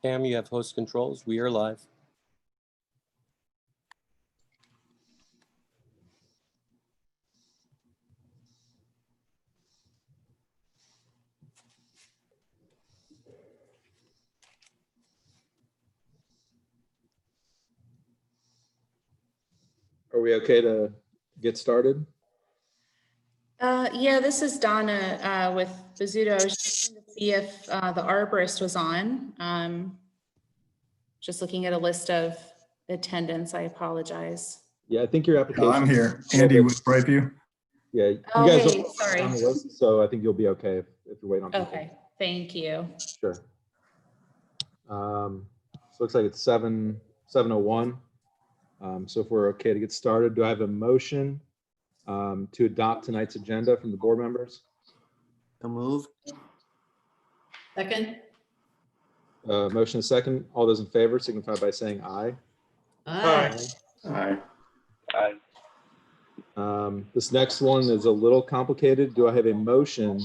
Cam, you have host controls. We are live. Are we okay to get started? Yeah, this is Donna with Bizzuto. I was just looking to see if the arborist was on. Just looking at a list of attendance. I apologize. Yeah, I think your application. I'm here. Andy with Brightview. Yeah, you Oh, guys hey, are sorry. on the list, so I think you'll be okay if you're waiting on people. Okay, thank you. Sure. So looks like it's 7:01. So if we're okay to get started, do I have a motion to adopt tonight's agenda from the board members? So moved. Second. Motion is second. All those in favor signify by saying aye. Aye. Aye. This next one is a little complicated. Do I have a motion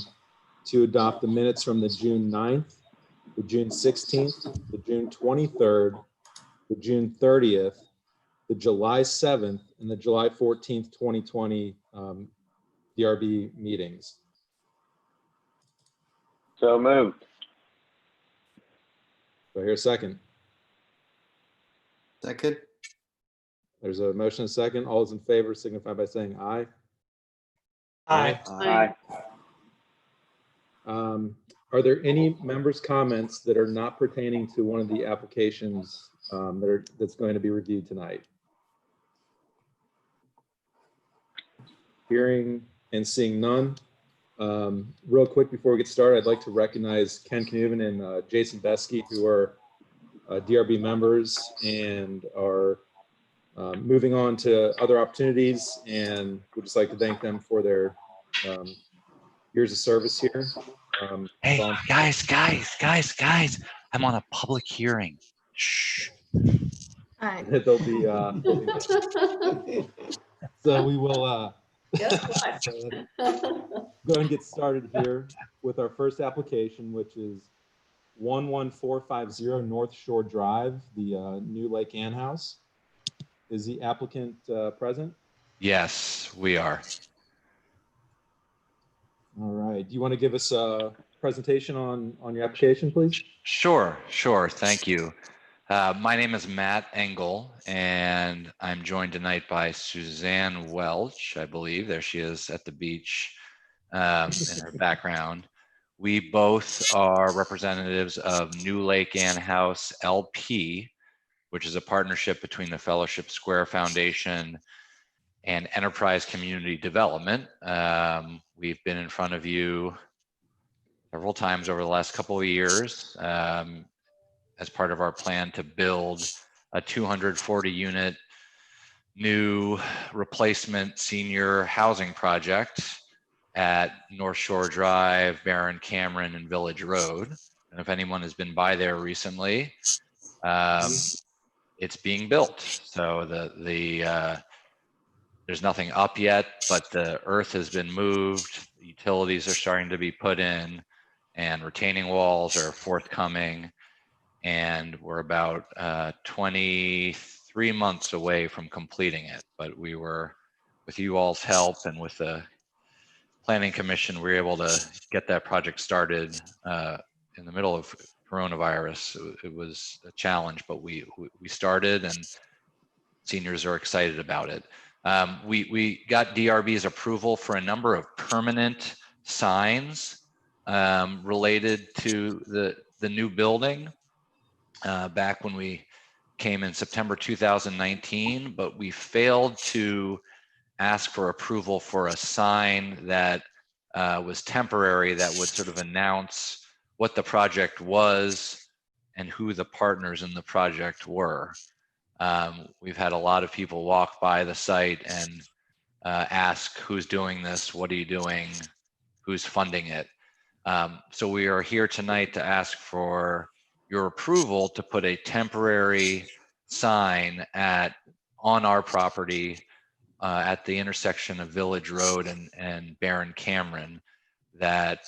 to adopt the minutes from the June 9th, the June 16th, the June 23rd, the June 30th, the July 7th, and the July 14th, 2020 DRB meetings? So moved. Do I hear a second? Second. There's a motion and a second. All those in favor signify by saying aye. Aye. Aye. Are there any members' comments that are not pertaining to one of the applications that's going to be reviewed tonight? Hearing and seeing none. Real quick before we get started, I'd like to recognize Ken Knuven and Jason Besky, who are DRB members and are moving on to other opportunities, and we'd just like to thank them for their years of service here. Hey, guys, I'm on a public hearing. Shh. Hi. They'll be, so we will Guess what? go and get started here with our first application, which is 11450 North Shore Drive, the new Lake Ann House. Is the applicant present? Yes, we are. All right. Do you want to give us a presentation on your application, please? Sure. Thank you. My name is Matt Engel, and I'm joined tonight by Suzanne Welch, I believe. There she is at the beach in her background. We both are representatives of New Lake Ann House LP, which is a partnership between the Fellowship Square Foundation and Enterprise Community Development. We've been in front of you several times over the last couple of years as part of our plan to build a 240 unit new replacement senior housing project at North Shore Drive, Barron Cameron, and Village Road. And if anyone has been by there recently, it's being built. So there's nothing up yet, but the earth has been moved. Utilities are starting to be put in, and retaining walls are forthcoming. And we're about 23 months away from completing it. But we were, with you all's help and with the Planning Commission, we were able to get that project started in the middle of coronavirus. It was a challenge, but we started, and seniors are excited about it. We got DRB's approval for a number of permanent signs related to the new building back when we came in September 2019, but we failed to ask for approval for a sign that was temporary, that would sort of announce what the project was and who the partners in the project were. We've had a lot of people walk by the site and ask, who's doing this? What are you doing? Who's funding it? So we are here tonight to ask for your approval to put a temporary sign on our property at the intersection of Village Road and Barron Cameron that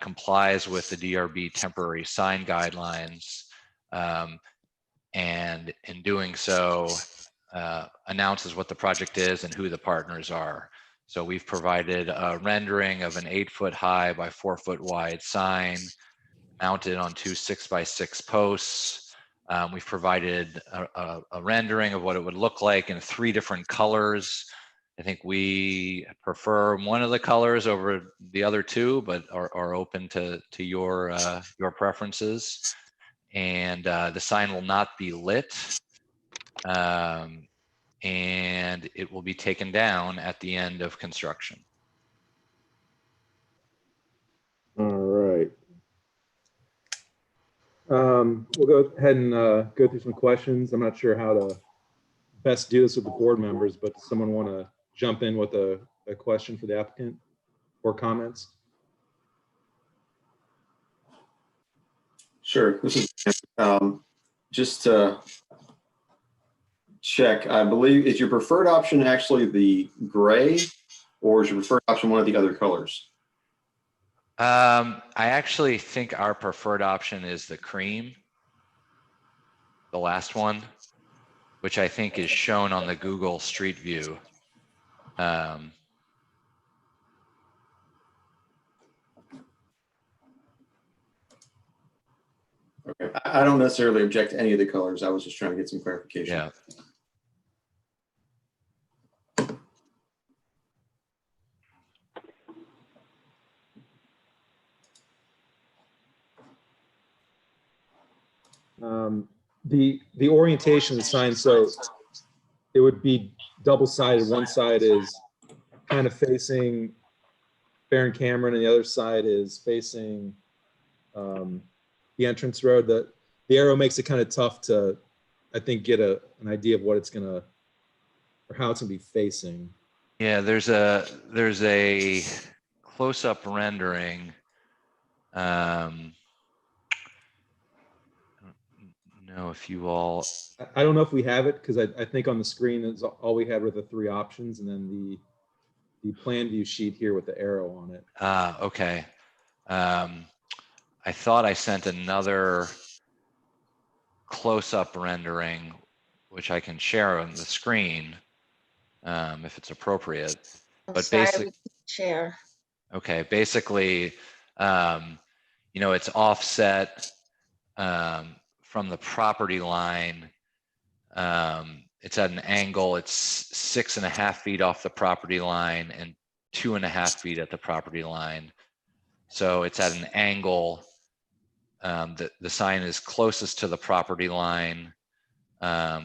complies with the DRB temporary sign guidelines And in doing so, announces what the project is and who the partners are. So we've provided a rendering of an 8-foot high by 4-foot wide sign mounted on 2 6x6 posts. We've provided a rendering of what it would look like in 3 different colors. I think we prefer one of the colors over the other 2, but are open to your preferences. And the sign will not be lit. And it will be taken down at the end of construction. All right. We'll go ahead and go through some questions. I'm not sure how to best do this with the board members, but does someone want to jump in with a question for the applicant or comments? Sure. This is just to check. I believe, is your preferred option actually the gray, or is your preferred option one of the other colors? I actually think our preferred option is the cream, the last one, which I think is shown on the Google Street View. Okay. I don't necessarily object to any of the colors. I was just trying to get some clarification. Yeah. The orientation of the sign, so it would be double-sided. One side is kind of facing Barron Cameron, and the other side is facing the entrance road. The arrow makes it kind of tough to, I think, get an idea of what it's gonna, or how it's gonna be facing. Yeah, there's a close-up rendering. I don't know if you all, I don't know if we have it, because I think on the screen is all we had were the 3 options, and then the plan view sheet here with the arrow on it. okay. I thought I sent another close-up rendering, which I can share on the screen if it's appropriate. But basically, share. okay, basically, you know, it's offset from the property line. It's at an angle. It's 6.5 feet off the property line and 2.5 feet at the property line. So it's at an angle. The sign is closest to the property line,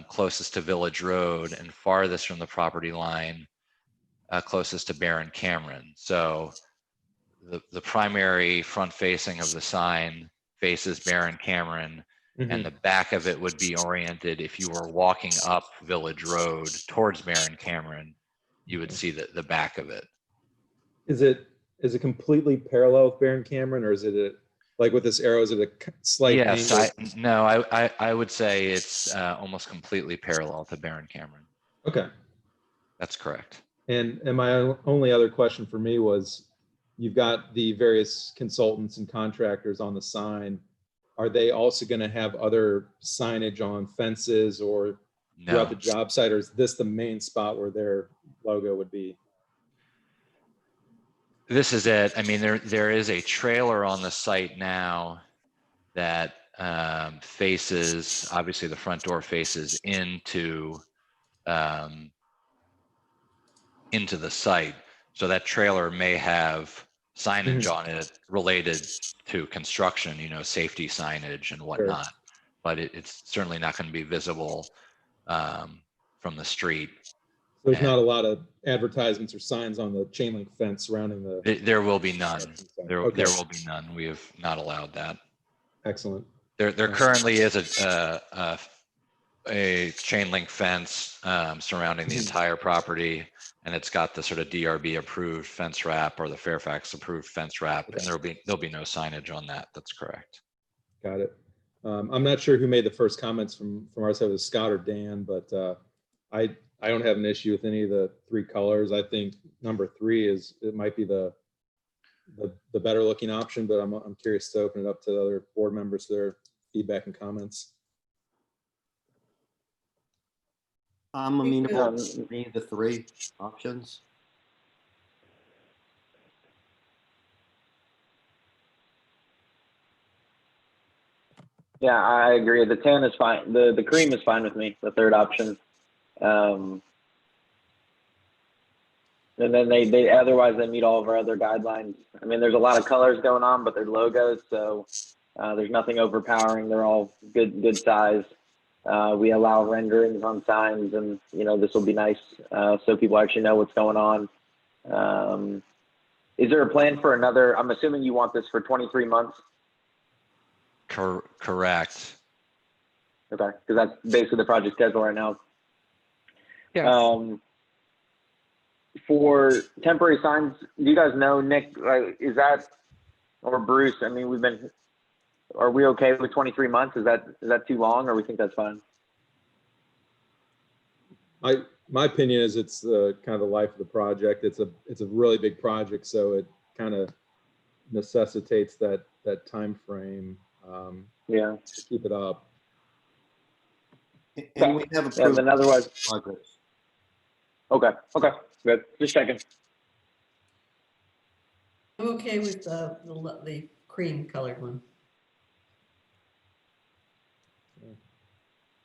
closest to Village Road, and farthest from the property line, closest to Barron Cameron. So the primary front facing of the sign faces Barron Cameron, and the back of it would be oriented. If you were walking up Village Road towards Barron Cameron, you would see the back of it. Is it completely parallel with Barron Cameron, or is it like with this arrow, is it a slight Yes, angle? I would say it's almost completely parallel to Barron Cameron. Okay. That's correct. And my only other question for me was, you've got the various consultants and contractors on the sign. Are they also going to have other signage on fences or throughout the job site, or is this the main spot where their logo would be? This is it. I mean, there is a trailer on the site now that faces, obviously the front door faces into the site. So that trailer may have signage on it related to construction, you know, safety signage and whatnot, but it's certainly not going to be visible from the street. There's not a lot of advertisements or signs on the chain link fence surrounding the. There will be none. There will be none. We have not allowed that. Excellent. There currently is a chain link fence surrounding the entire property, and it's got the sort of DRB approved fence wrap or the Fairfax approved fence wrap, and there'll be no signage on that. That's correct. Got it. I'm not sure who made the first comments from our side, was Scott or Dan, but I don't have an issue with any of the 3 colors. I think number 3 it might be the better looking option, but I'm curious to open it up to other board members, their feedback and comments. I'm amenable to any of the three options. Yeah, I agree. The tan is fine. The cream is fine with me, the third option. And then they otherwise they meet all of our other guidelines. I mean, there's a lot of colors going on, but they're logos, so there's nothing overpowering. They're all good size. We allow renderings on signs, and this will be nice so people actually know what's going on. Is there a plan for another? I'm assuming you want this for 23 months. Correct. Okay, because that's basically the project schedule right now. Yes. For temporary signs, do you guys know, Nick, is that, or Bruce, I mean, are we okay with 23 months? Is that too long, or we think that's fine? My opinion is it's kind of the life of the project. It's a really big project, so it kind of necessitates that time frame. Yeah. To keep it up. And we have Yeah, approved then otherwise, projects. okay, good. Just checking. I'm okay with the cream colored one. I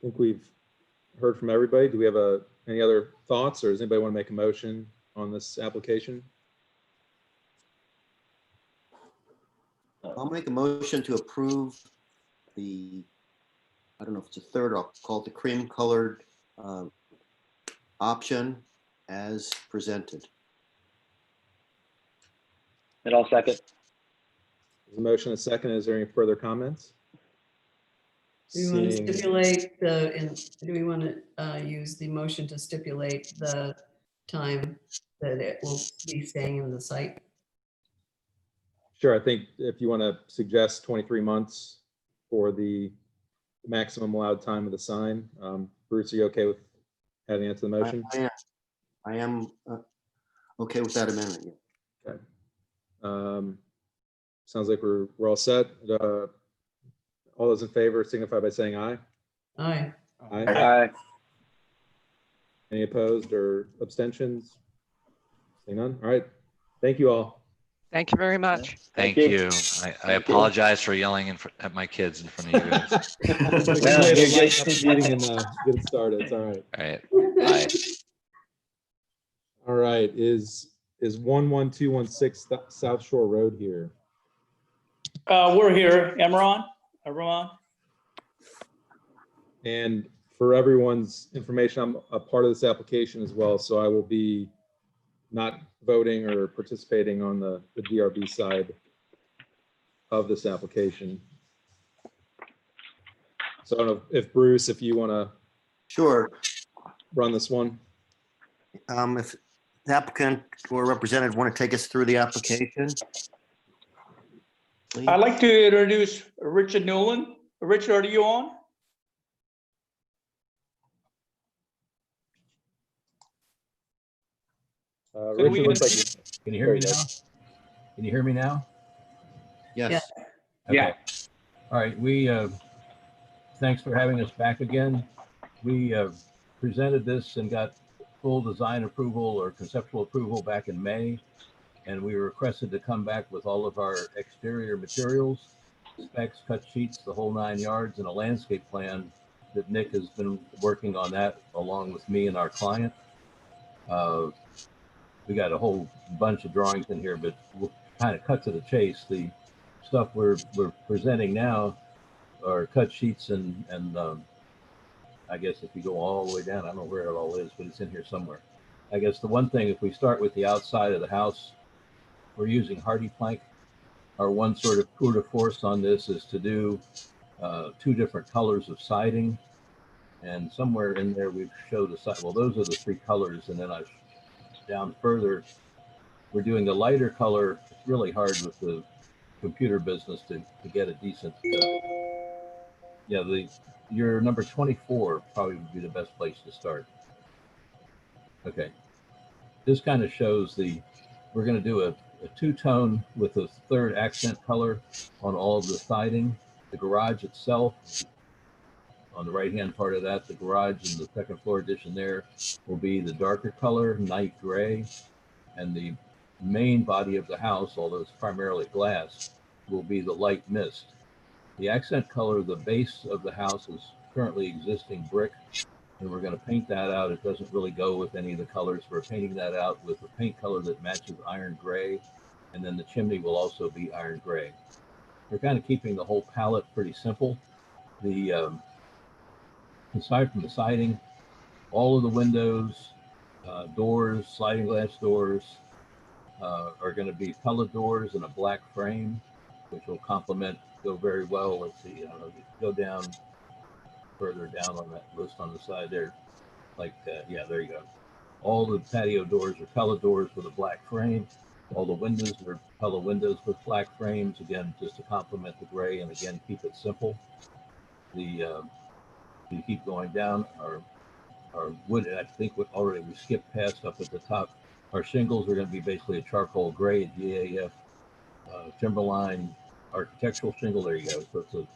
think we've heard from everybody. Do we have any other thoughts, or does anybody want to make a motion on this application? I'll make a motion to approve I don't know if it's a third, I'll call it the cream colored option as presented. And I'll second. There's a motion, a second. Is there any further comments? Do we want to Seeing- stipulate do we want to use the motion to stipulate the time that it will be staying in the site? Sure, I think if you want to suggest 23 months for the maximum allowed time of the sign. Bruce, are you okay with adding that to the motion? I am okay with that amendment. Yeah. Okay. Sounds like we're all set. All those in favor signify by saying aye. Aye. Aye. Aye. Any opposed or abstentions? Seeing none. All right. Thank you all. Thank you very much. Thank you. you. I apologize for yelling at my kids in front of you guys. It's a good Yeah, way to you're light good. up the meeting and get it started. It's all right. All right. Bye. All right. Is 11216 South Shore Road here? We're here, Emron. And for everyone's information, I'm a part of this application as well, so I will be not voting or participating on the DRB side of this application. So I don't know if Bruce, if you want to Sure. run this one. If the applicant or representative want to take us through the application. Please. I'd like to introduce Richard Nolan. Richard, are you on? Can we- Richard, looks like Can you hear me now? Can you hear me now? Yes. Yeah. Okay. All right, thanks for having us back again. We presented this and got full design approval or conceptual approval back in May. And we were requested to come back with all of our exterior materials, specs, cut sheets, the whole 9 yards, and a landscape plan that Nick has been working on that along with me and our client. We got a whole bunch of drawings in here, but we'll kind of cut to the chase. The stuff we're presenting now are cut sheets and I guess if you go all the way down, I don't know where it all is, but it's in here somewhere. I guess the one thing, if we start with the outside of the house, we're using hardy plank. Our one sort of tour de force on this is to do 2 different colors of siding. And somewhere in there, we've showed the side. Well, those are the 3 colors. And then down further, we're doing the lighter color. It's really hard with the computer business to get a decent, yeah, your number 24 probably would be the best place to start. Okay. This kind of shows we're going to do a 2-tone with a 3rd accent color on all of the siding. The garage itself On the right-hand part of that, the garage and the second floor addition there will be the darker color, night gray, and the main body of the house, although it's primarily glass, will be the light mist. The accent color of the base of the house is currently existing brick, and we're going to paint that out. It doesn't really go with any of the colors. We're painting that out with a paint color that matches iron gray, and then the chimney will also be iron gray. We're kind of keeping the whole palette pretty simple. Aside from the siding, all of the windows, doors, sliding glass doors are going to be pellet doors in a black frame, which will go very well. Let's see, go down further down on that list on the side there. Yeah, there you go. All the patio doors are pellet doors with a black frame. All the windows are pellet windows with black frames, again, just to complement the gray and again, keep it simple. You keep going down, our wood, I think we skipped past up at the top. Our shingles are going to be basically a charcoal gray GAF Timberline architectural shingle. There you go. So it's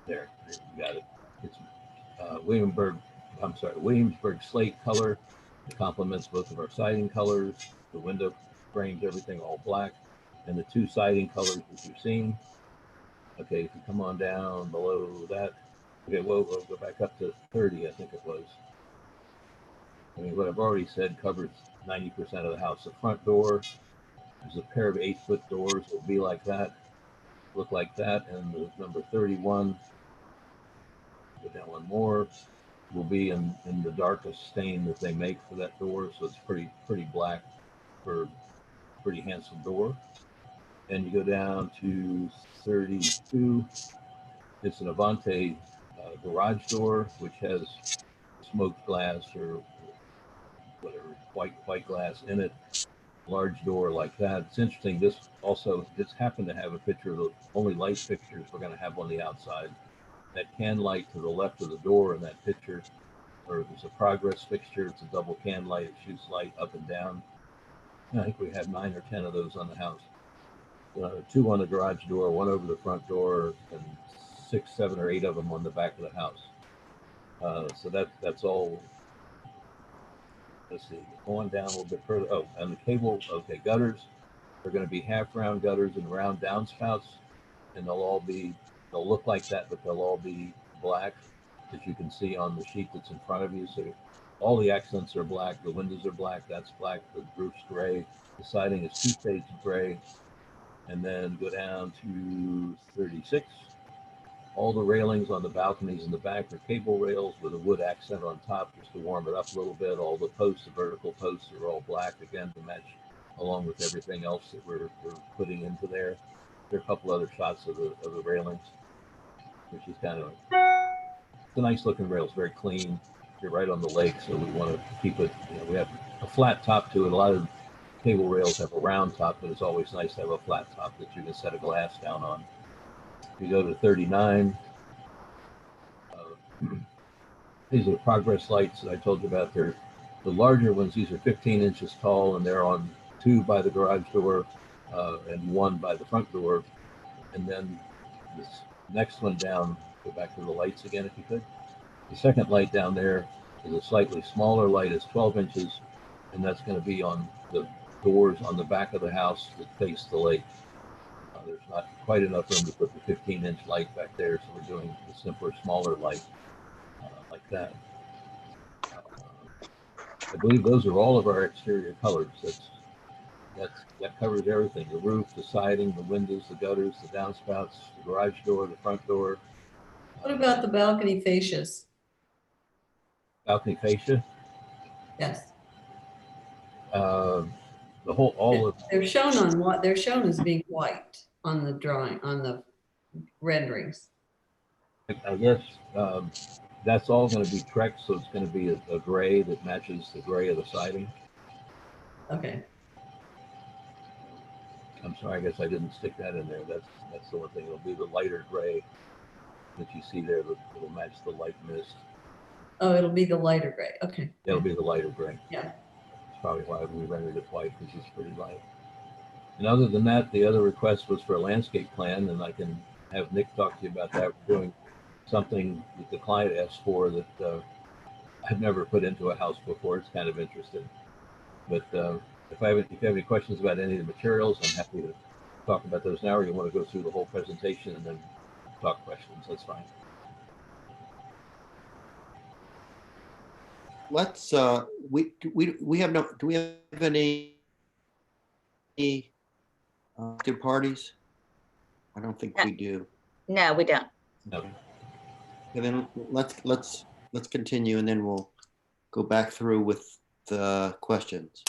there you got it. It's Williamsburg slate color. It complements both of our siding colors, the window frames, everything all black, and the two siding colors that you've seen. Okay, if you come on down below that, okay, we'll go back up to 30, I think it was. I mean, what I've already said covers 90% of the house. The front door is a pair of 8-foot doors. It'll be like that, look like that. And the number 31, go down one more, will be in the darkest stain that they make for that door. So it's pretty black for a pretty handsome door. And you go down to 32. It's an Avante garage door, which has smoked glass or whatever, white glass in it, large door like that. It's interesting. This happened to have a picture of the only light fixtures we're going to have on the outside. That can light to the left of the door in that picture, or there's a progress fixture. It's a double can light. It shoots light up and down. And I think we have 9 or 10 of those on the house. 2 on the garage door, 1 over the front door, and 6, 7, or 8 of them on the back of the house. So that's all. Let's see, going down a little bit further. Oh, and the cable, okay, gutters are going to be half round gutters and round downspouts, and they'll look like that, but they'll all be black, as you can see on the sheet that's in front of you. So all the accents are black. The windows are black. That's black. The roof's gray. The siding is 2 shades of gray. And then go down to 36. All the railings on the balconies in the back are cable rails with a wood accent on top just to warm it up a little bit. All the posts, the vertical posts, are all black again to match along with everything else that we're putting into there. There are a couple other shots of the railings, which is kind of it's a nice looking rail. It's very clean. You're right on the lake, so we want to keep it. We have a flat top to it. A lot of cable rails have a round top, but it's always nice to have a flat top that you can set a glass down on. We go to 39. These are the progress lights that I told you about. They're the larger ones. These are 15 inches tall, and they're on 2 by the garage door and 1 by the front door. And then this next one down, go back to the lights again if you could. The second light down there is a slightly smaller light. It's 12 inches, and that's going to be on the doors on the back of the house that face the lake. There's not quite enough room to put the 15-inch light back there, so we're doing a simpler, smaller light like that. I believe those are all of our exterior colors. That covers everything: the roof, the siding, the windows, the gutters, the downspouts, the garage door, the front door. What about the balcony fascias? Balcony fascia? Yes. They're shown on what they're shown as being white on the drawing, on the renderings. I guess that's all going to be Trex, so it's going to be a gray that matches the gray of the siding. Okay. I'm sorry, I guess I didn't stick that in there. That's the one thing. It'll be the lighter gray that you see there. It'll match the light mist. Oh, it'll be the lighter gray. Okay. It'll be the lighter gray. Yeah. That's probably why we rendered it white, because it's pretty light. And other than that, the other request was for a landscape plan, and I can have Nick talk to you about that. We're doing something that the client asked for that I've never put into a house before. It's kind of interesting. But if you have any questions about any of the materials, I'm happy to talk about those now, or you want to go through the whole presentation and then talk questions, that's fine. Let's, we have no, do we have any good parties? I don't think we do. No, we don't. No. And then let's continue, and then we'll go back through with the questions.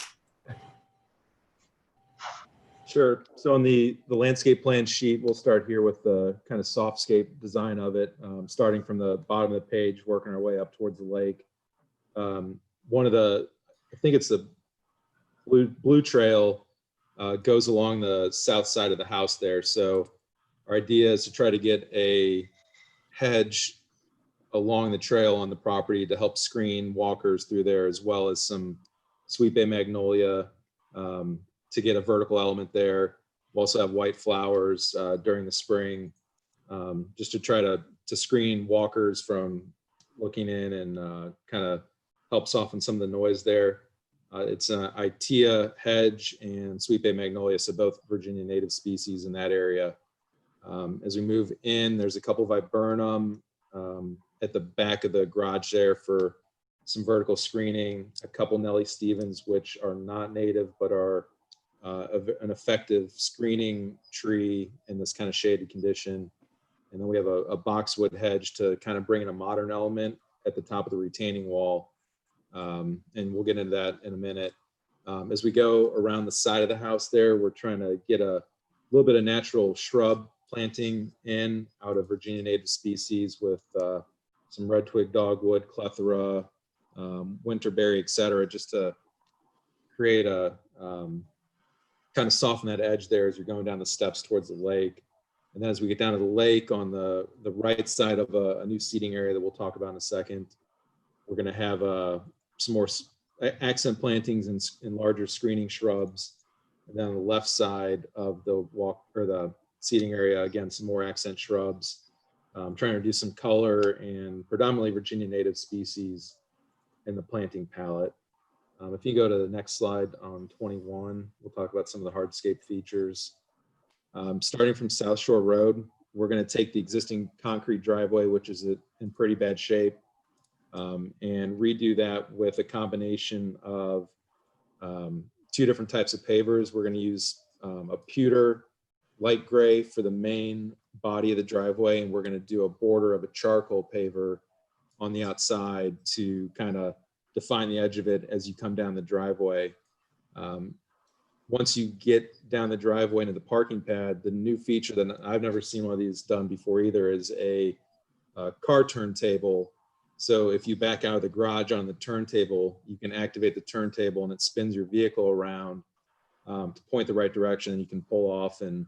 Sure. So on the landscape plan sheet, we'll start here with the kind of softscape design of it, starting from the bottom of the page, working our way up towards the lake. One of the, I think it's the blue trail, goes along the south side of the house there. So our idea is to try to get a hedge along the trail on the property to help screen walkers through there, as well as some sweet bay magnolia to get a vertical element there. We'll also have white flowers during the spring, just to try to screen walkers from looking in and kind of help soften some of the noise there. It's an Itea hedge and sweet bay magnolia, so both Virginia native species in that area. As we move in, there's a couple viburnum at the back of the garage there for some vertical screening, a couple Nellie Stevens, which are not native, but are an effective screening tree in this kind of shaded condition. And then we have a boxwood hedge to kind of bring in a modern element at the top of the retaining wall. And we'll get into that in a minute. As we go around the side of the house there, we're trying to get a little bit of natural shrub planting in out of Virginia native species with some red twig dogwood, clethra, winterberry, et cetera, just to create a kind of soften that edge there as you're going down the steps towards the lake. And then as we get down to the lake on the right side of a new seating area that we'll talk about in a second, we're going to have some more accent plantings and larger screening shrubs. And then on the left side of the the seating area, again, some more accent shrubs. Trying to do some color and predominantly Virginia native species in the planting palette. If you go to the next slide on 21, we'll talk about some of the hardscape features. Starting from South Shore Road, we're going to take the existing concrete driveway, which is in pretty bad shape, and redo that with a combination of two different types of pavers. We're going to use a pewter light gray for the main body of the driveway, and we're going to do a border of a charcoal paver on the outside to kind of define the edge of it as you come down the driveway. Once you get down the driveway into the parking pad, the new feature that I've never seen one of these done before either is a car turntable. So if you back out of the garage on the turntable, you can activate the turntable and it spins your vehicle around to point the right direction, and you can pull off and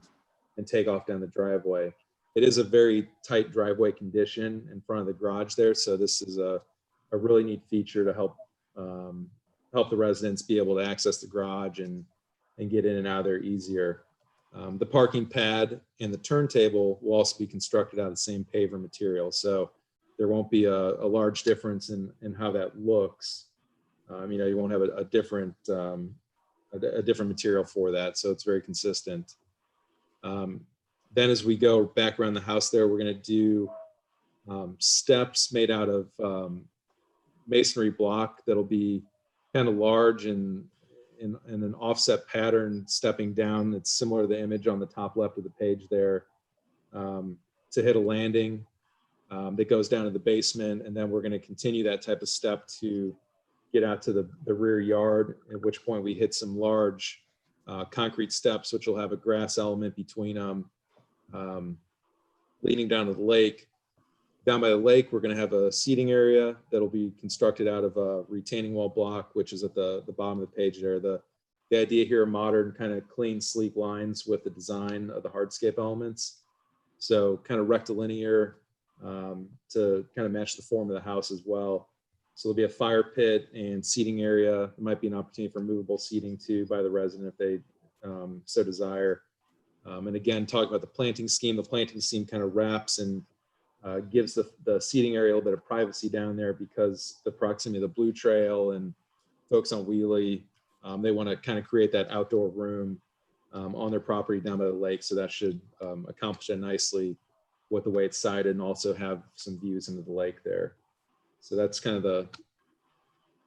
take off down the driveway. It is a very tight driveway condition in front of the garage there. So this is a really neat feature to help the residents be able to access the garage and get in and out of there easier. The parking pad and the turntable will also be constructed out of the same paver material. So there won't be a large difference in how that looks. You won't have a different material for that. So it's very consistent. Then as we go back around the house there, we're going to do steps made out of masonry block that'll be kind of large and in an offset pattern stepping down. It's similar to the image on the top left of the page there, to hit a landing that goes down to the basement. And then we're going to continue that type of step to get out to the rear yard, at which point we hit some large concrete steps, which will have a grass element between them, leading down to the lake. Down by the lake, we're going to have a seating area that'll be constructed out of a retaining wall block, which is at the bottom of the page there. The idea here are modern, kind of clean, sleek lines with the design of the hardscape elements. So kind of rectilinear to kind of match the form of the house as well. So there'll be a fire pit and seating area. There might be an opportunity for movable seating too by the resident if they so desire. And again, talking about the planting scheme kind of wraps and gives the seating area a little bit of privacy down there because the proximity of the Blue Trail and folks on Wheelie, they want to kind of create that outdoor room on their property down by the lake. So that should accomplish it nicely with the way it's sided and also have some views into the lake there. So that's kind of the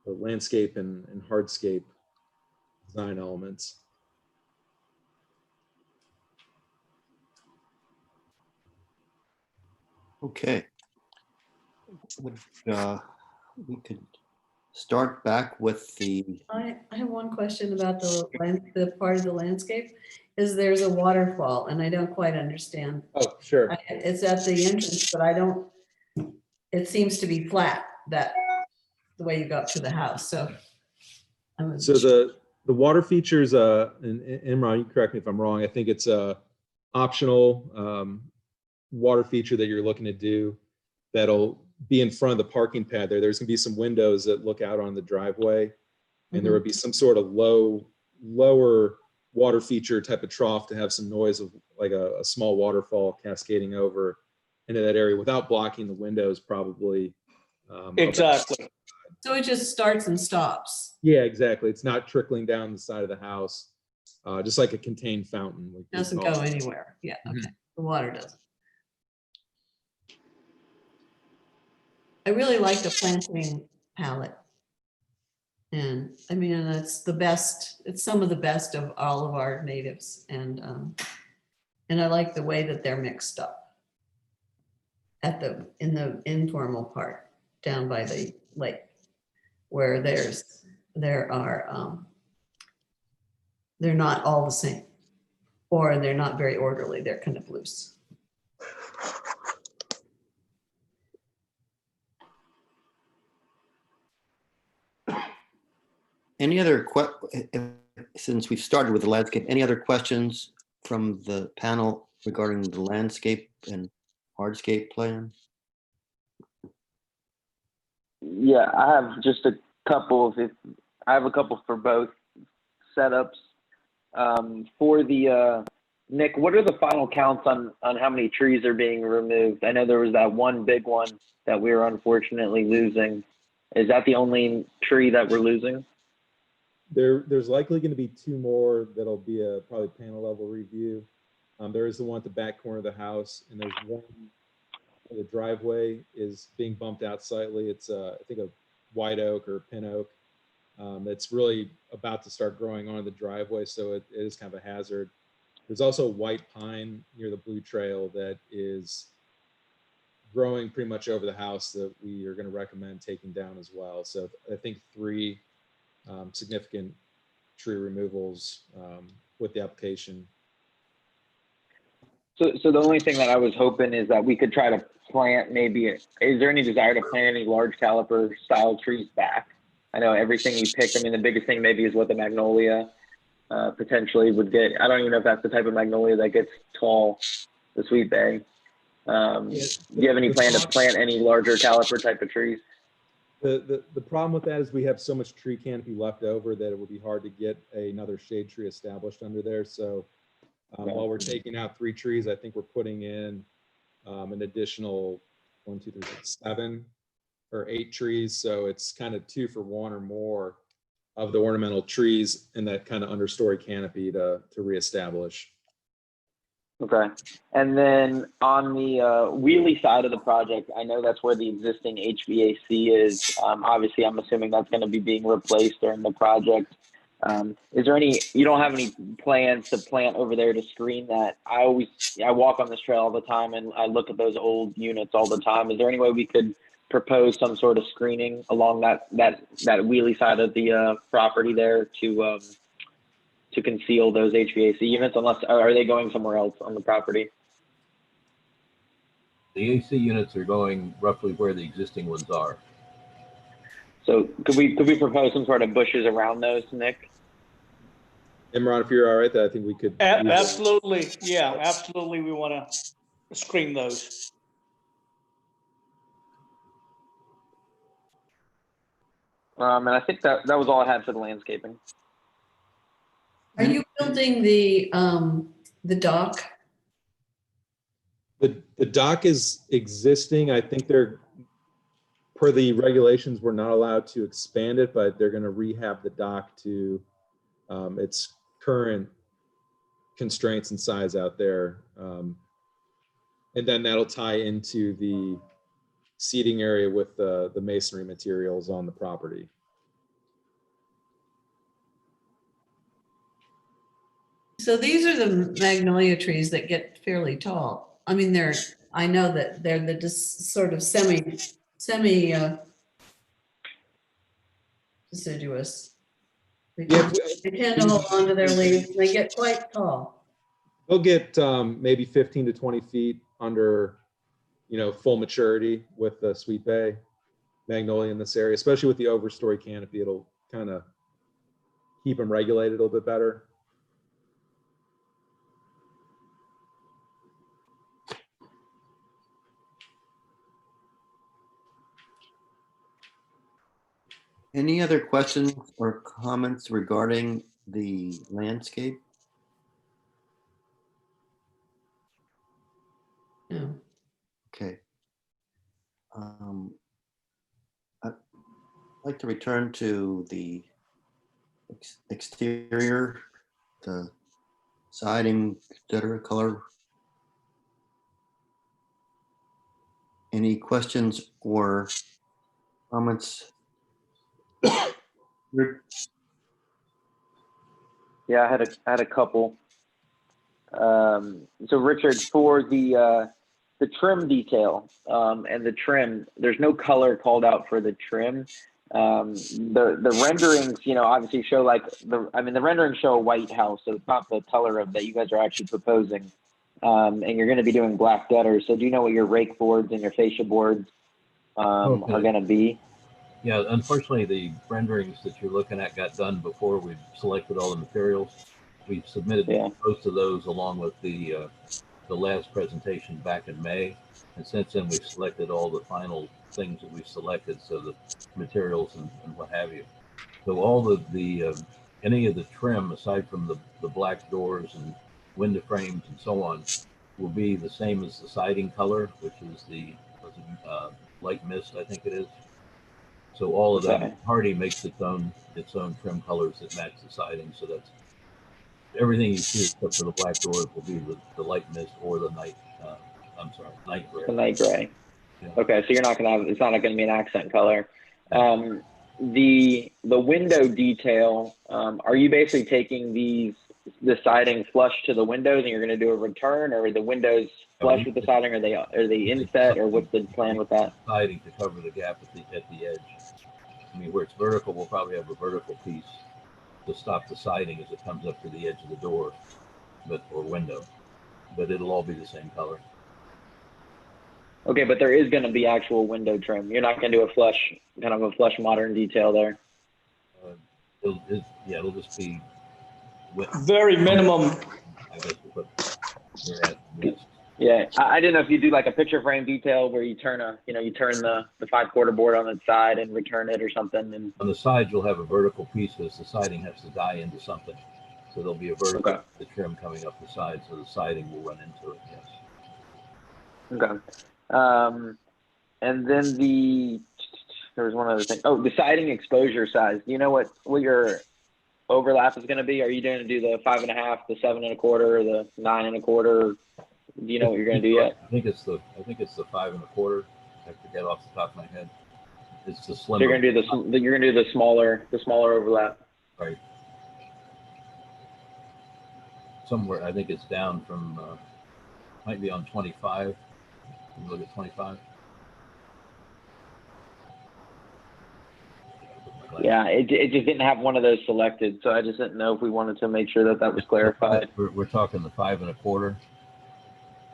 landscape and hardscape design elements. Okay. We could start back with the, I have one question about the part of the landscape. Is there's a waterfall and I don't quite understand. Oh, sure. It's at the entrance, but it seems to be flat, that the way you go up to the house. So the water features, and Imran, you correct me if I'm wrong, I think it's a optional water feature that you're looking to do that'll be in front of the parking pad there. There's gonna be some windows that look out on the driveway, and there would be some sort of lower water feature type of trough to have some noise of like a small waterfall cascading over into that area without blocking the windows probably. Exactly. So it just starts and stops. Yeah, exactly. It's not trickling down the side of the house, just like a contained fountain. It doesn't go anywhere. Yeah, okay. The water doesn't. I really like the planting palette. And I mean, that's the best, it's some of the best of all of our natives. And I like the way that they're mixed up in the informal part down by the lake, where they're not all the same, or they're not very orderly. They're kind of loose. any other, since we've started with the landscape, any other questions from the panel regarding the landscape and hardscape plan? Yeah, I have just a couple I have a couple for both setups. For the Nick, what are the final counts on how many trees are being removed? I know there was that one big one that we were unfortunately losing. Is that the only tree that we're losing? There's likely going to be two more that'll be a probably panel level review. There is the one at the back corner of the house, and there's one where the driveway is being bumped out slightly. It's I think a white oak or pin oak that's really about to start growing on the driveway, so it is kind of a hazard. There's also white pine near the Blue Trail that is growing pretty much over the house that we are going to recommend taking down as well. So I think 3 significant tree removals with the application. So the only thing that I was hoping is that we could try to plant maybe, is there any desire to plant any large caliper style trees back? I know everything you picked, I mean, the biggest thing maybe is what the magnolia potentially would get. I don't even know if that's the type of magnolia that gets tall, the Sweet Bay. Do you have any plan to plant any larger caliper type of trees? The problem with that is we have so much tree canopy left over that it would be hard to get another shade tree established under there. So while we're taking out 3 trees, I think we're putting in an additional 1, 2, 3, 6, 7 or 8 trees. So it's kind of 2 for 1 or more of the ornamental trees in that kind of understory canopy to reestablish. Okay. And then on the Wheelie side of the project, I know that's where the existing HVAC is. Obviously, I'm assuming that's going to be being replaced during the project. Is there you don't have any plans to plant over there to screen that? I walk on this trail all the time and I look at those old units all the time. Is there any way we could propose some sort of screening along that Wheelie side of the property there to conceal those HVAC units, unless, are they going somewhere else on the property? The AC units are going roughly where the existing ones are. So could we propose some sort of bushes around those, Nick? Imran, if you're all right, I think we could. Absolutely, yeah, absolutely. We want to screen those. And I think that was all I had for the landscaping. Are you building the The dock, The dock is existing. I think they're, per the regulations, we're not allowed to expand it, but they're going to rehab the dock to its current constraints and size out there. And then that'll tie into the seating area with the masonry materials on the property. so these are the magnolia trees that get fairly tall. I mean, I know that they're the sort of semi deciduous. They Yeah, tend to hold on to their leaves. They get quite tall. they'll get maybe 15 to 20 feet under, full maturity with the Sweet Bay magnolia in this area, especially with the overstory canopy. It'll kind of keep them regulated a little bit better. Any other questions or comments regarding the landscape? No. Okay. I'd like to return to the exterior, the siding, etc. color. Any questions or comments? Yeah, I had a couple. So Richard, for the trim detail and the trim, there's no color called out for the trim. The renderings, obviously show the renderings show a white house, so it's not the color of that you guys are actually proposing. And you're going to be doing black gutters. So do you know what your rake boards and your fascia boards are going to be? Yeah, unfortunately, the renderings that you're looking at got done before we selected all the materials. We submitted most of those along with the last presentation back in May, and since then we've selected all the final things that we've selected, so the materials and what have you. So all the any of the trim aside from the black doors and window frames and so on will be the same as the siding color, which is the light mist, I think it is. So all of that, Hardy makes its own trim colors that match the siding. So that's everything you see except for the black doors will be the light mist or the night. Night gray. The night gray. Yeah. Okay, so you're not gonna have. It's not going to be an accent color. The window detail. Are you basically taking the siding flush to the windows, and you're going to do a return, or are the windows flush with the siding? Are they inset, or what's the plan with that? Siding to cover the gap at the edge. I mean, where it's vertical, we'll probably have a vertical piece to stop the siding as it comes up to the edge of the door, or window. But it'll all be the same color. Okay, but there is going to be actual window trim. You're not going to do a flush modern detail there. It'll just be Very minimum. I guess we'll put Yeah, I didn't know if you do like a picture frame detail where you turn the 5/4 board on its side and return it or something. And on the side, you'll have a vertical piece because the siding has to die into something. So there'll be a vertical the trim coming up the side, so the siding will run into it. Yes. Okay. And then there was one other thing. Oh, the siding exposure size. Do you know what your overlap is going to be? Are you going to do the 5.5, the 7 1/4, or the 9 1/4? Do you know what you're going to do yet? I think it's the 5 1/4. I forget off the top of my head. It's the slimmer. So you're going to do the smaller overlap. Right. Somewhere, I think it's down from, might be on 25. Can you look at 25? Yeah, it just didn't have one of those selected, so I just didn't know if we wanted to make sure that was clarified. We're talking the 5 1/4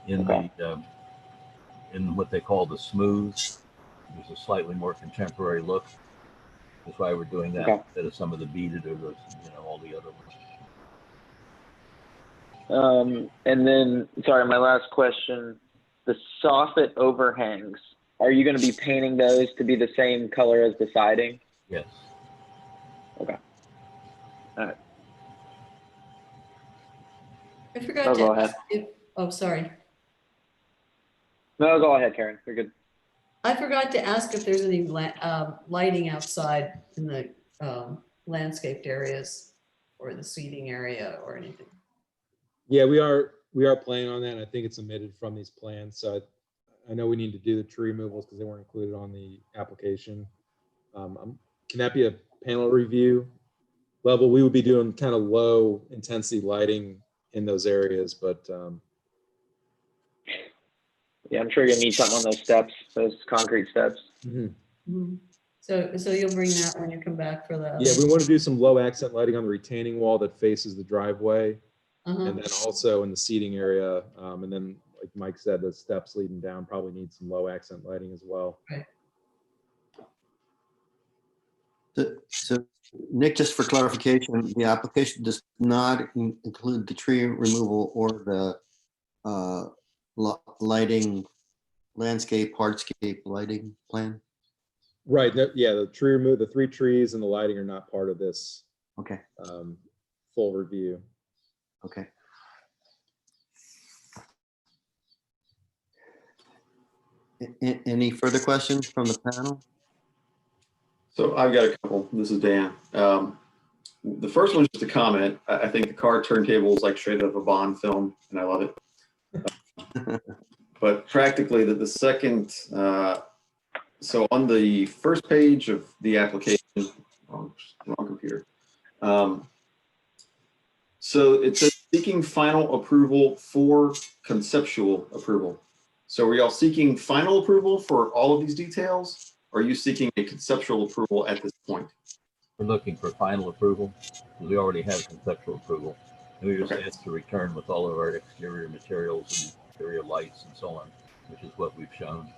in what they call the smooth. There's a slightly more contemporary look. That's why we're doing that instead of some of the beaded or all the other ones. And then, sorry, my last question: the soffit overhangs. Are you going to be painting those to be the same color as the siding? Yes. Okay. All right. I forgot Oh, to go ask ahead. if, oh, sorry. No, go ahead, Karen. You're good. I forgot to ask if there's any lighting outside in the landscaped areas or the seating area or anything. Yeah, we are planning on that. And I think it's omitted from these plans. So I know we need to do the tree removals because they weren't included on the application. Can that be a panel review level? We would be doing kind of low intensity lighting in those areas, but Yeah, I'm sure you'll need something on those steps, those concrete steps. Mhm. So you'll bring that when you come back for the. yeah, we want to do some low accent lighting on the retaining wall that faces the driveway. Uh-huh. And then also in the seating area. And then, like Mike said, the steps leading down probably need some low accent lighting as well. Right. So Nick, just for clarification, the application does not include the tree removal or the lighting, landscape, hardscape lighting plan? Right. Yeah, the tree remove, the 3 trees and the lighting are not part of this Okay, full review. okay. Any further questions from the panel? So I've got a couple. This is Dan. The first one is just a comment. I think the car turntable is like straight out of a Bond film, and I love it. But practically, the second, so on the first page of the application, wrong computer. So it says seeking final approval for conceptual approval. So are y'all seeking final approval for all of these details? Or are you seeking a conceptual approval at this point? We're looking for final approval, because we already have conceptual approval. And we just Okay. asked to return with all of our exterior materials and exterior lights and so on, which is what we've shown.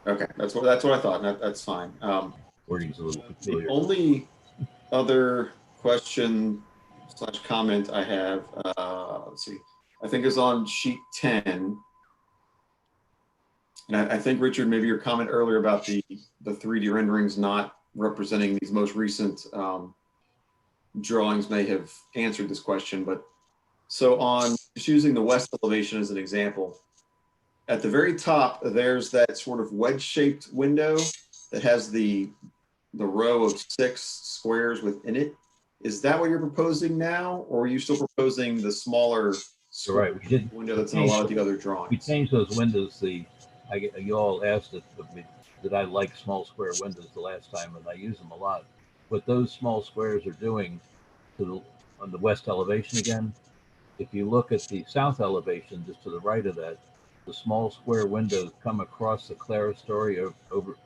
Okay, that's what I thought. That's fine. Wording's a little The peculiar. only other question / comment I have, let's see, I think is on sheet 10. And I think, Richard, maybe your comment earlier about the 3D renderings not representing these most recent drawings may have answered this question. But so on, just using the west elevation as an example, at the very top, there's that sort of wedge-shaped window that has the row of 6 squares within it. Is that what you're proposing now, or are you still proposing the smaller Right, we did window that's in a lot of the other drawings? We changed those windows. You all asked it, did I like small square windows the last time, and I use them a lot. What those small squares are doing on the west elevation again, if you look at the south elevation, just to the right of that, the small square windows come across the clerestory over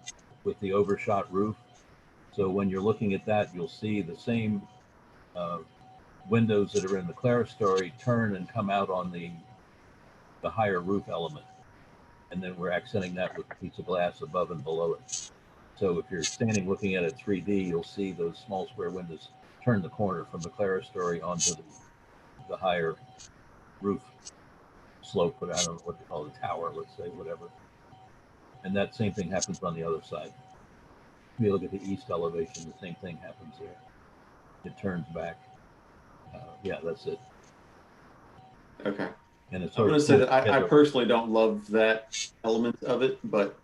with the overshot roof. So when you're looking at that, you'll see the same windows that are in the clerestory turn and come out on the higher roof element. And then we're accenting that with a piece of glass above and below it. So if you're standing looking at it 3D, you'll see those small square windows turn the corner from the clerestory onto the higher roof slope, but I don't know what they call the tower, let's say, whatever. And that same thing happens on the other side. If you look at the east elevation, the same thing happens there. It turns back. Yeah, that's it. Okay. And it's I'm going to say that I personally don't love that element of it, but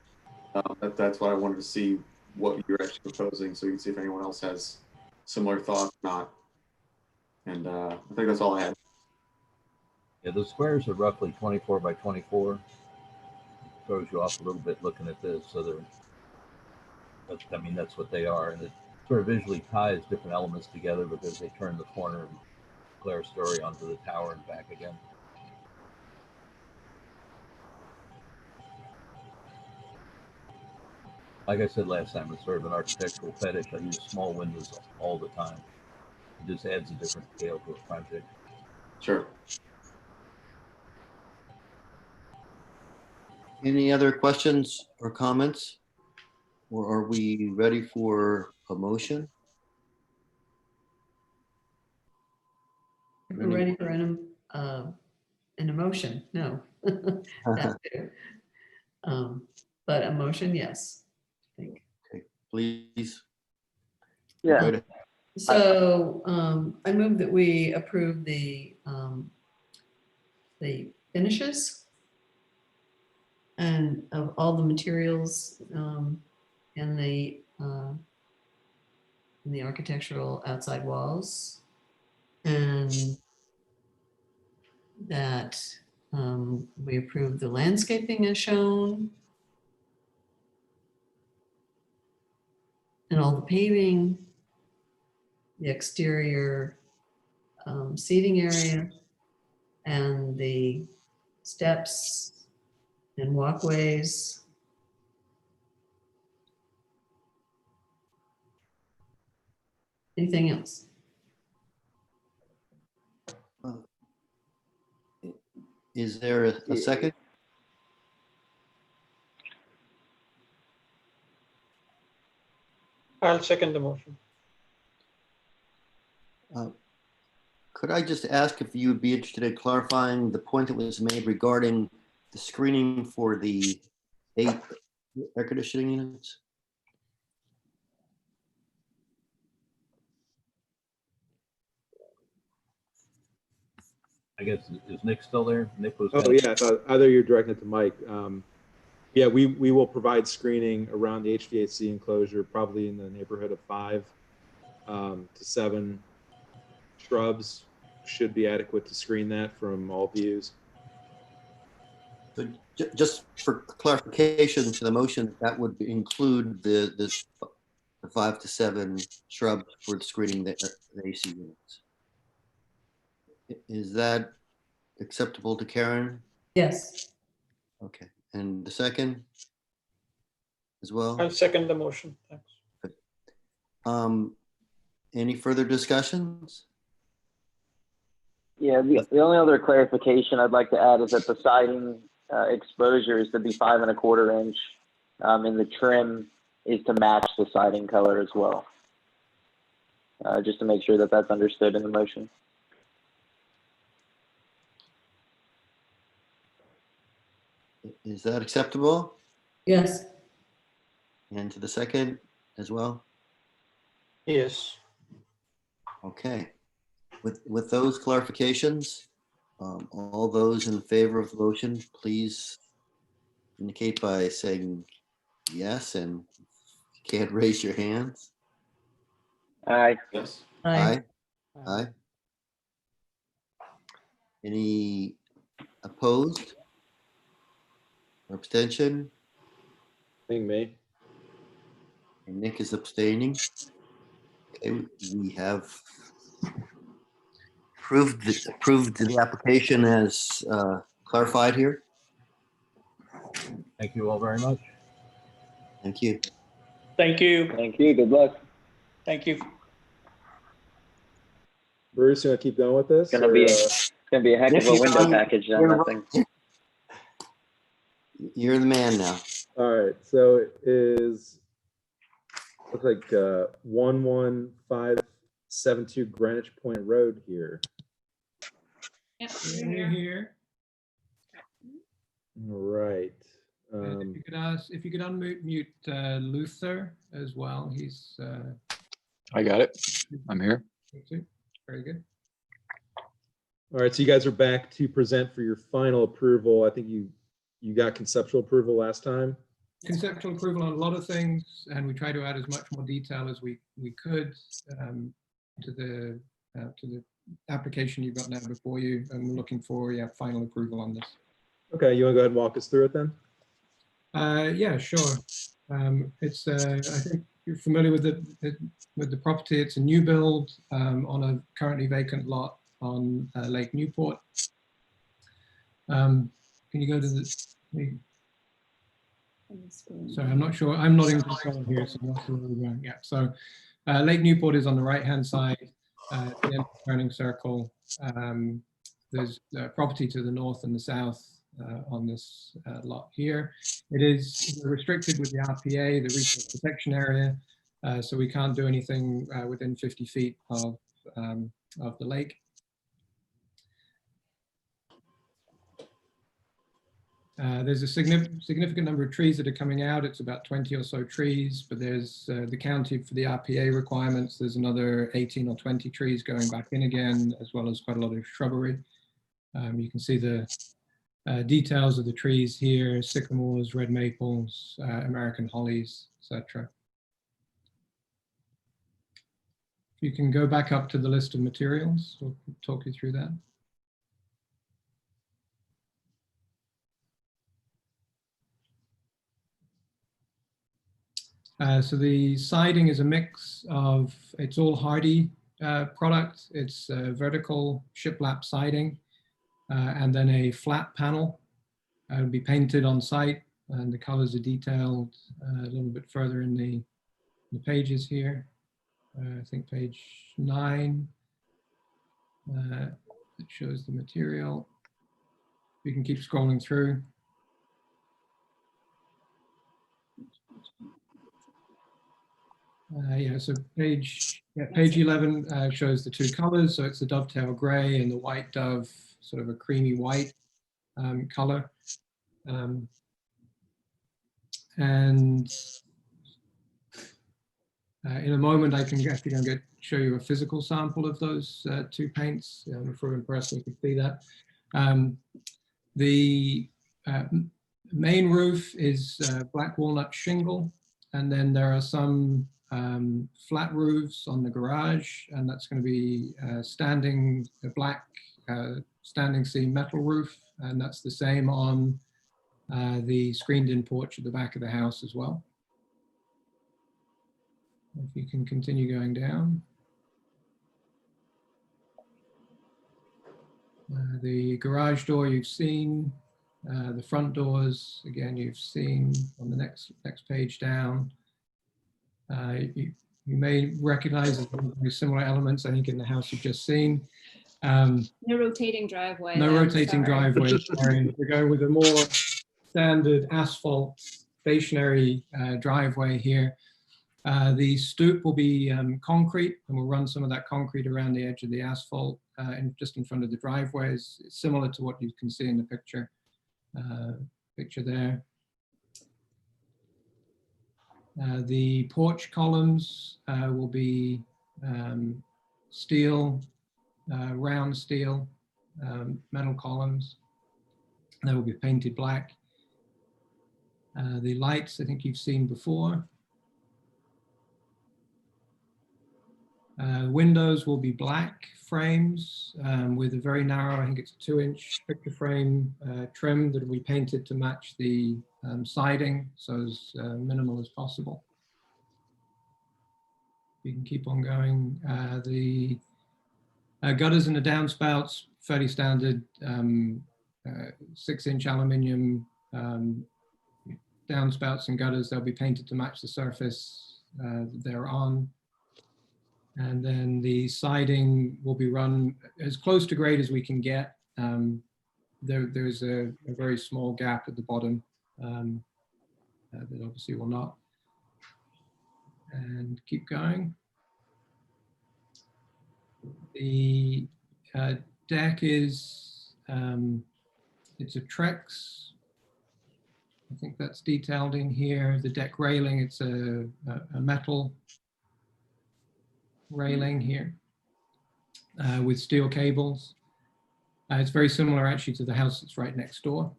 that's why I wanted to see what you're actually proposing, so you can see if anyone else has similar thoughts or not. And I think that's all I had. Yeah, the squares are roughly 24 by 24. Throws you off a little bit looking at this. So that's what they are. And it sort of visually ties different elements together because they turn the corner and clerestory onto the tower and back again. Like I said last time, it's sort of an architectural fetish. I use small windows all the time. It just adds a different scale to a project. Sure. Any other questions or comments? Or are we ready for a motion? We're ready for an emotion. No. That too. But a motion, yes. I think. Okay, please. Yeah. Go ahead. So I move that we approve the the finishes and of all the materials in the architectural outside walls, and that we approve the landscaping as shown, and all the paving, the exterior seating area, and the steps and walkways. Anything else? Is there a second? I'll second the motion. Could I just ask if you would be interested in clarifying the point that was made regarding the screening for the 8 air conditioning units? I guess, is Nick still there? Nick was. Oh, yeah, I thought either you're directing it to Mike. Yeah, we will provide screening around the HVAC enclosure, probably in the neighborhood of 5 to 7 shrubs. Should be adequate to screen that from all views. So just for clarification to the motion, that would include the 5 to 7 shrubs for screening the AC units. Is that acceptable to Karen? Yes. Okay, and the second as well? I'll second the motion. Thanks. Any further discussions? Yeah, the only other clarification I'd like to add is that the siding exposure is to be 5 1/4 inch, and the trim is to match the siding color as well. Just to make sure that that's understood in the motion. Is that acceptable? Yes. And to the second as well? Yes. Okay. With those clarifications, all those in favor of the motion, please indicate by saying yes, and you can't raise your hands. Aye. Yes. Aye. Aye. Any opposed or abstention? I think me. And Nick is abstaining. Okay, we have approved the application as clarified here. Thank you all very much. Thank you. Thank you. Thank you. Good luck. Thank you. Bruce, you want to keep going with this? It's gonna be a heck of a window package on that thing. You're the man now. All right, so it is, looks like 11572 Greenwich Point Road here. Here. All right. If you could unmute Luther as well. He's. I got it. I'm here. Very good. All right, so you guys are back to present for your final approval. I think you got conceptual approval last time. Conceptual approval on a lot of things, and we try to add as much more detail as we could to the application you've got now before you, and we're looking for final approval on this. Okay, you want to go ahead and walk us through it then? Yeah, sure. It's I think you're familiar with the property. It's a new build on a currently vacant lot on Lake Newport. Can you go to the? Sorry, I'm not sure. I'm not in control here, so I'm not sure where we're going. Yeah, so Lake Newport is on the right-hand side, at the end of the turning circle. There's property to the north and the south on this lot here. It is restricted with the RPA, the resource protection area, so we can't do anything within 50 feet of the lake. There's a significant number of trees that are coming out. It's about 20 or so trees, but there's the county for the RPA requirements. There's another 18 or 20 trees going back in again, as well as quite a lot of shrubbery. You can see the details of the trees here: sycamores, red maples, American hollies, etc. You can go back up to the list of materials. We'll talk you through that. So the siding is a mix of, it's all hardy product. It's vertical shiplap siding and then a flat panel. It will be painted on site, and the colors are detailed a little bit further in the pages here. I think page 9. It shows the material. We can keep scrolling through. Yeah, so page 11 shows the 2 colors. So it's the dovetail gray and the white dove, sort of a creamy white color. And in a moment, I can actually show you a physical sample of those 2 paints. If we're impressed, we can see that. The main roof is black walnut shingle, and then there are some flat roofs on the garage, and that's going to be black standing seam metal roof, and that's the same on the screened-in porch at the back of the house as well. If you can continue going down. The garage door you've seen, the front doors, again, you've seen on the next page down. You may recognize very similar elements, I think, in the house you've just seen. No rotating driveway. No rotating driveway. Sorry. We're going with a more standard asphalt stationary driveway here. The stoop will be concrete, and we'll run some of that concrete around the edge of the asphalt and just in front of the driveways, similar to what you can see in the picture there. The porch columns will be steel, round steel, metal columns. They will be painted black. The lights, I think you've seen before. Windows will be black frames with a very narrow, I think it's a 2-inch picture frame trim that will be painted to match the siding, so as minimal as possible. You can keep on going. The gutters and the downspouts, fairly standard 6-inch aluminium downspouts and gutters. They'll be painted to match the surface that they're on. And then the siding will be run as close to grade as we can get. There's a very small gap at the bottom that obviously will not. And keep going. The deck is, it's a Trex. I think that's detailed in here. The deck railing, it's a metal railing here with steel cables. It's very similar actually to the house that's right next door.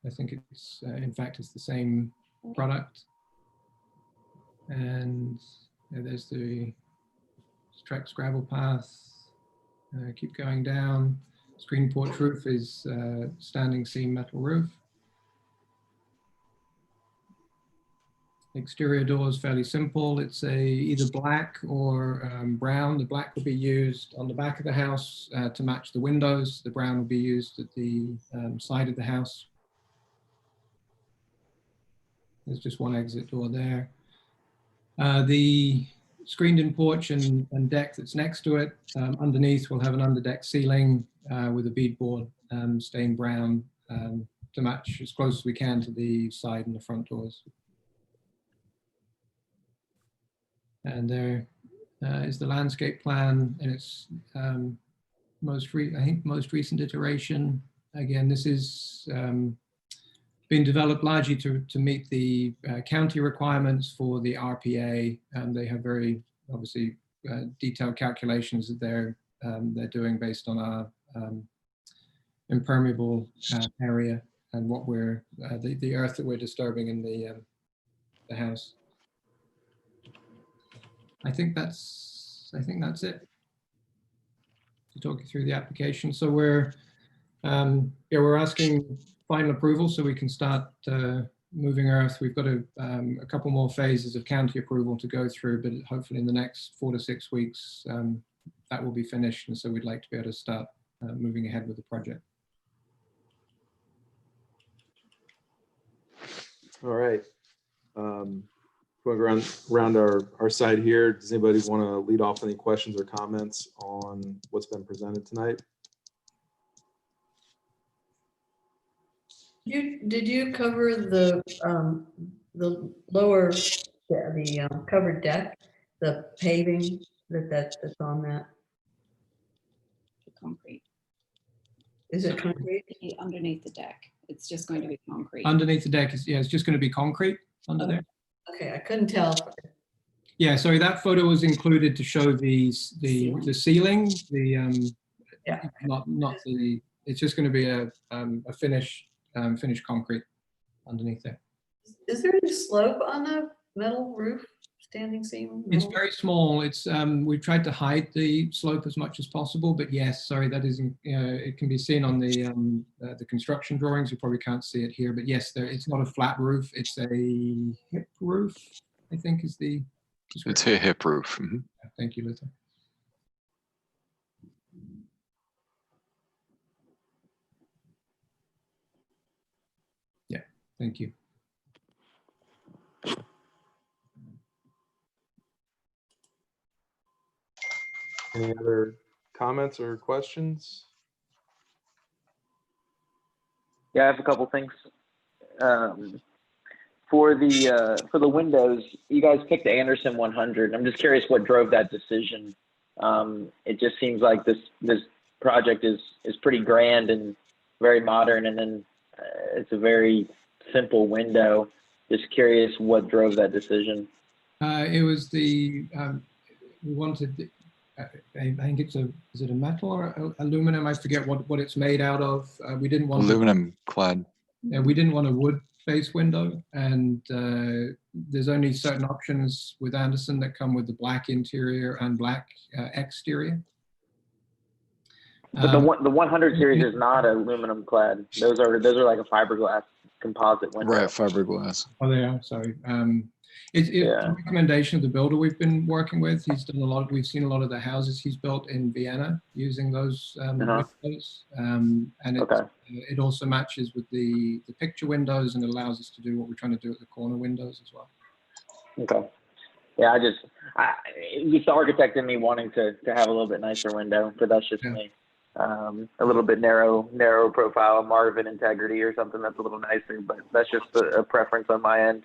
I think it's, in fact, it's the same product. And there's the Trex gravel path. Keep going down. Screen porch roof is standing seam metal roof. Exterior doors fairly simple. It's either black or brown. The black will be used on the back of the house to match the windows. The brown will be used at the side of the house. There's just one exit door there. The screened-in porch and deck that's next to it, underneath we'll have an underdeck ceiling with a beadboard stained brown to match as close as we can to the side and the front doors. And there is the landscape plan in its most recent iteration. Again, this is been developed largely to meet the county requirements for the RPA, and they have very obviously detailed calculations that they're doing based on our impermeable area and what we're the earth that we're disturbing in the house. I think that's it to talk you through the application. So we're asking final approval so we can start moving earth. We've got a couple more phases of county approval to go through, but hopefully in the next 4 to 6 weeks that will be finished, and so we'd like to be able to start moving ahead with the project. All right. Going around our side here, does anybody want to lead off any questions or comments on what's been presented tonight? Did you cover the lower, the covered deck, the paving that's on that? Concrete. Is it concrete? Underneath the deck. It's just going to be concrete. Underneath the deck is, yeah, it's just going to be concrete under there. Okay, I couldn't tell. Yeah, sorry, that photo was included to show the ceiling, yeah, not the. It's just going to be a finished concrete underneath there. Is there any slope on the metal roof, standing seam? It's very small. It's we've tried to hide the slope as much as possible, but yes, sorry, that isn't. It can be seen on the construction drawings. You probably can't see it here, but yes, it's not a flat roof. It's a hip roof, I think is the. It's a hip roof. Mm-hmm. Thank you, Luther. Yeah, thank you. Any other comments or questions? Yeah, I have a couple things. For the windows, you guys picked the Anderson 100. I'm just curious what drove that decision. It just seems like this project is pretty grand and very modern, and then it's a very simple window. Just curious what drove that decision. It was we wanted. I think is it a metal or aluminum? I forget what it's made out of. We didn't want aluminum clad. Yeah, we didn't want a wood face window, and there's only certain options with Anderson that come with the black interior and black exterior. But the 100 series is not aluminum clad. Those are like a fiberglass composite window. Right, fiberglass. Oh, they are. Sorry. It's a recommendation of the builder we've been working with. He's done a lot. We've seen a lot of the houses he's built in Vienna using those windows, and it also matches with the picture windows, and it allows us to do what we're trying to do at the corner windows as well. Okay. Yeah, it's the architect in me wanting to have a little bit nicer window, but that's just me. A little bit narrow profile, Marvin integrity or something that's a little nicer, but that's just a preference on my end.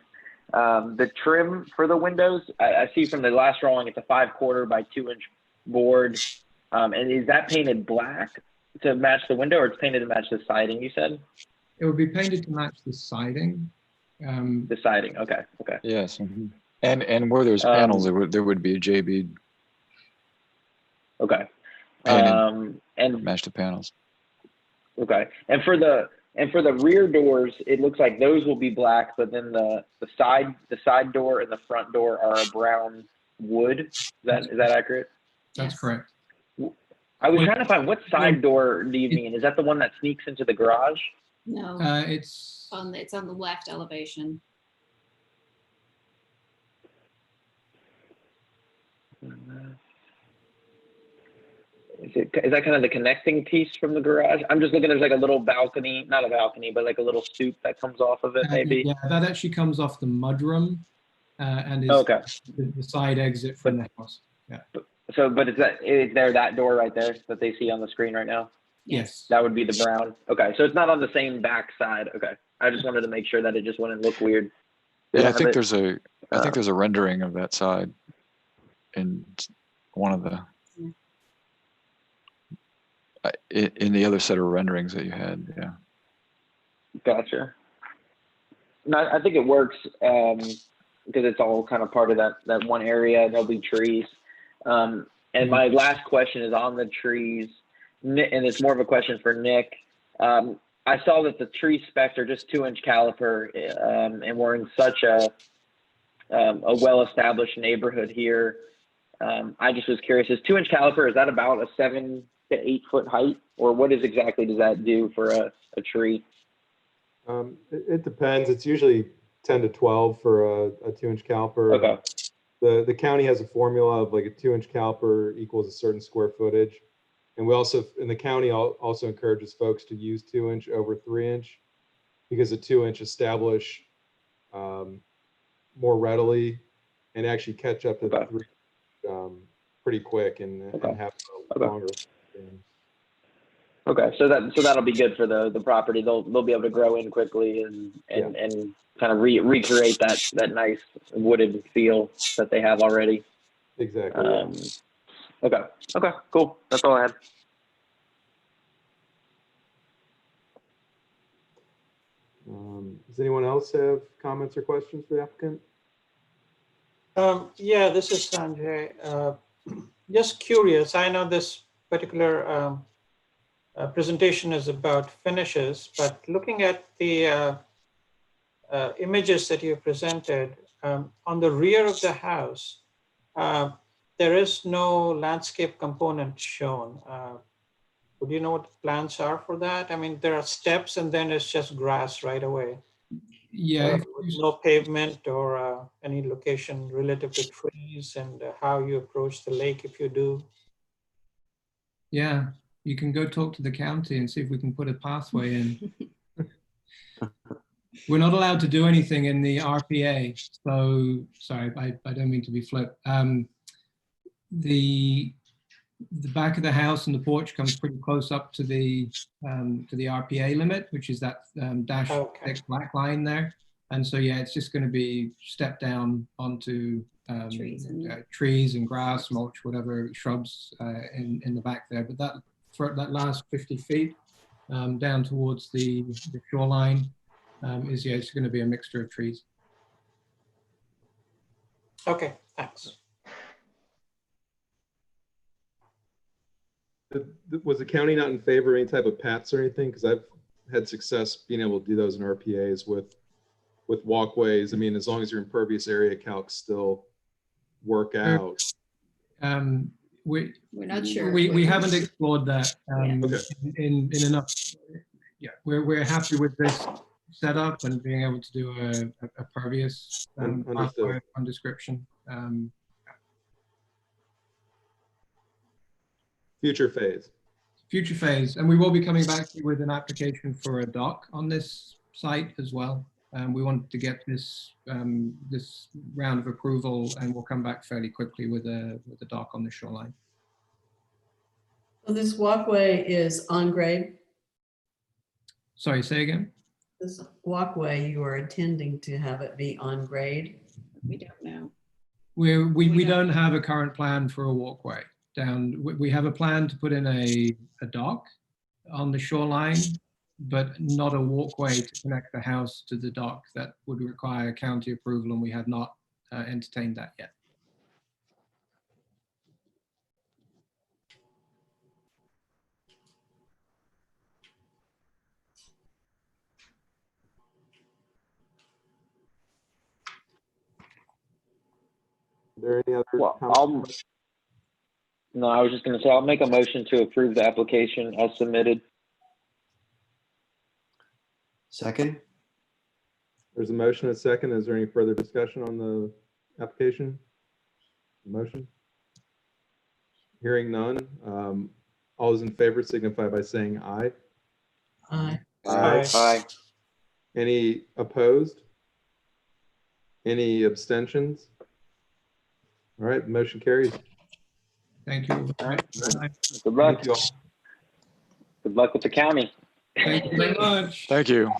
The trim for the windows, I see from the last drawing, it's a 5/4 by 2-inch board. And is that painted black to match the window, or it's painted to match the siding, you said? It would be painted to match the siding. The siding, okay. Yes, mm-hmm. And where there's panels, there would be a J-bead. Okay. And match the panels. Okay. And for the rear doors, it looks like those will be black, but then the side door and the front door are a brown wood. Is that accurate? That's correct. I was trying to find, what side door do you mean? Is that the one that sneaks into the garage? No. It's on the left elevation. Is that kind of the connecting piece from the garage? I'm just looking, there's like a little balcony, not a balcony, but like a little stoop that comes off of it, maybe? Yeah, that actually comes off the mudroom and is the side exit from the house. Yeah. But is there that door right there that they see on the screen right now? Yes. That would be the brown. Okay, so it's not on the same back side. Okay, I just wanted to make sure that it just wouldn't look weird. Yeah, I think there's a rendering of that side in one of the in the other set of renderings that you had. Yeah. Gotcha. No, I think it works because it's all kind of part of that one area. There'll be trees. And my last question is on the trees, and it's more of a question for Nick. I saw that the tree specs are just 2-inch caliper, and we're in such a well-established neighborhood here. I just was curious, is 2-inch caliper, is that about a 7 to 8 foot height, or what is exactly does that do for a tree? It depends. It's usually 10 to 12 for a 2-inch caliper. Okay. The county has a formula of like a 2-inch caliper equals a certain square footage. And we also, in the county also encourages folks to use 2-inch over 3-inch because the 2-inch establish more readily and actually catch up to the 3 pretty quick and have a longer. Okay, so that'll be good for the property. They'll be able to grow in quickly and kind of recreate that nice wooded feel that they have already. Exactly. Okay, cool. That's all I had. Does anyone else have comments or questions for the applicant? Yeah, this is Sanjay. Just curious, I know this particular presentation is about finishes, but looking at the images that you presented, on the rear of the house, there is no landscape component shown. Would you know what the plans are for that? I mean, there are steps and then it's just grass right away. Yeah. With no pavement or any location relative to trees and how you approach the lake if you do. Yeah, you can go talk to the county and see if we can put a pathway in. We're not allowed to do anything in the RPA. So, sorry, I don't mean to be flip. The back of the house and the porch comes pretty close up to the RPA limit, which is that dash thick black line there. And so, yeah, it's just going to be stepped down onto trees and grass, mulch, whatever, shrubs in the back there. But for that last 50 feet down towards the shoreline it's going to be a mixture of trees. Okay, thanks. Was the county not in favor of any type of PATs or anything? Because I've had success being able to do those in RPAs with walkways. I mean, as long as your impervious area calcs still work out. We're not sure. We haven't explored that Okay. in enough. Yeah, we're happy with this setup and being able to do a pervious pathway on description. Future phase, and we will be coming back with an application for a dock on this site as well. We want to get this this round of approval, and we'll come back fairly quickly with a dock on the shoreline. So this walkway is on grade? Sorry, say again? This walkway, you are intending to have it be on grade? We don't know. We don't have a current plan for a walkway down. We have a plan to put in a dock on the shoreline, but not a walkway to connect the house to the dock. That would require county approval, and we have not entertained that yet. Are there any other comments? No, I was just going to say, I'll make a motion to approve the application as submitted. Second. There's a motion and a second. Is there any further discussion on the application? Motion? Hearing none. All those in favor signify by saying aye. Aye. Aye. Aye. Any opposed? Any abstentions? All right, motion carries. Thank you. All right. Good luck. Thank you all. Good luck with the county. Thank you very much. Thank you.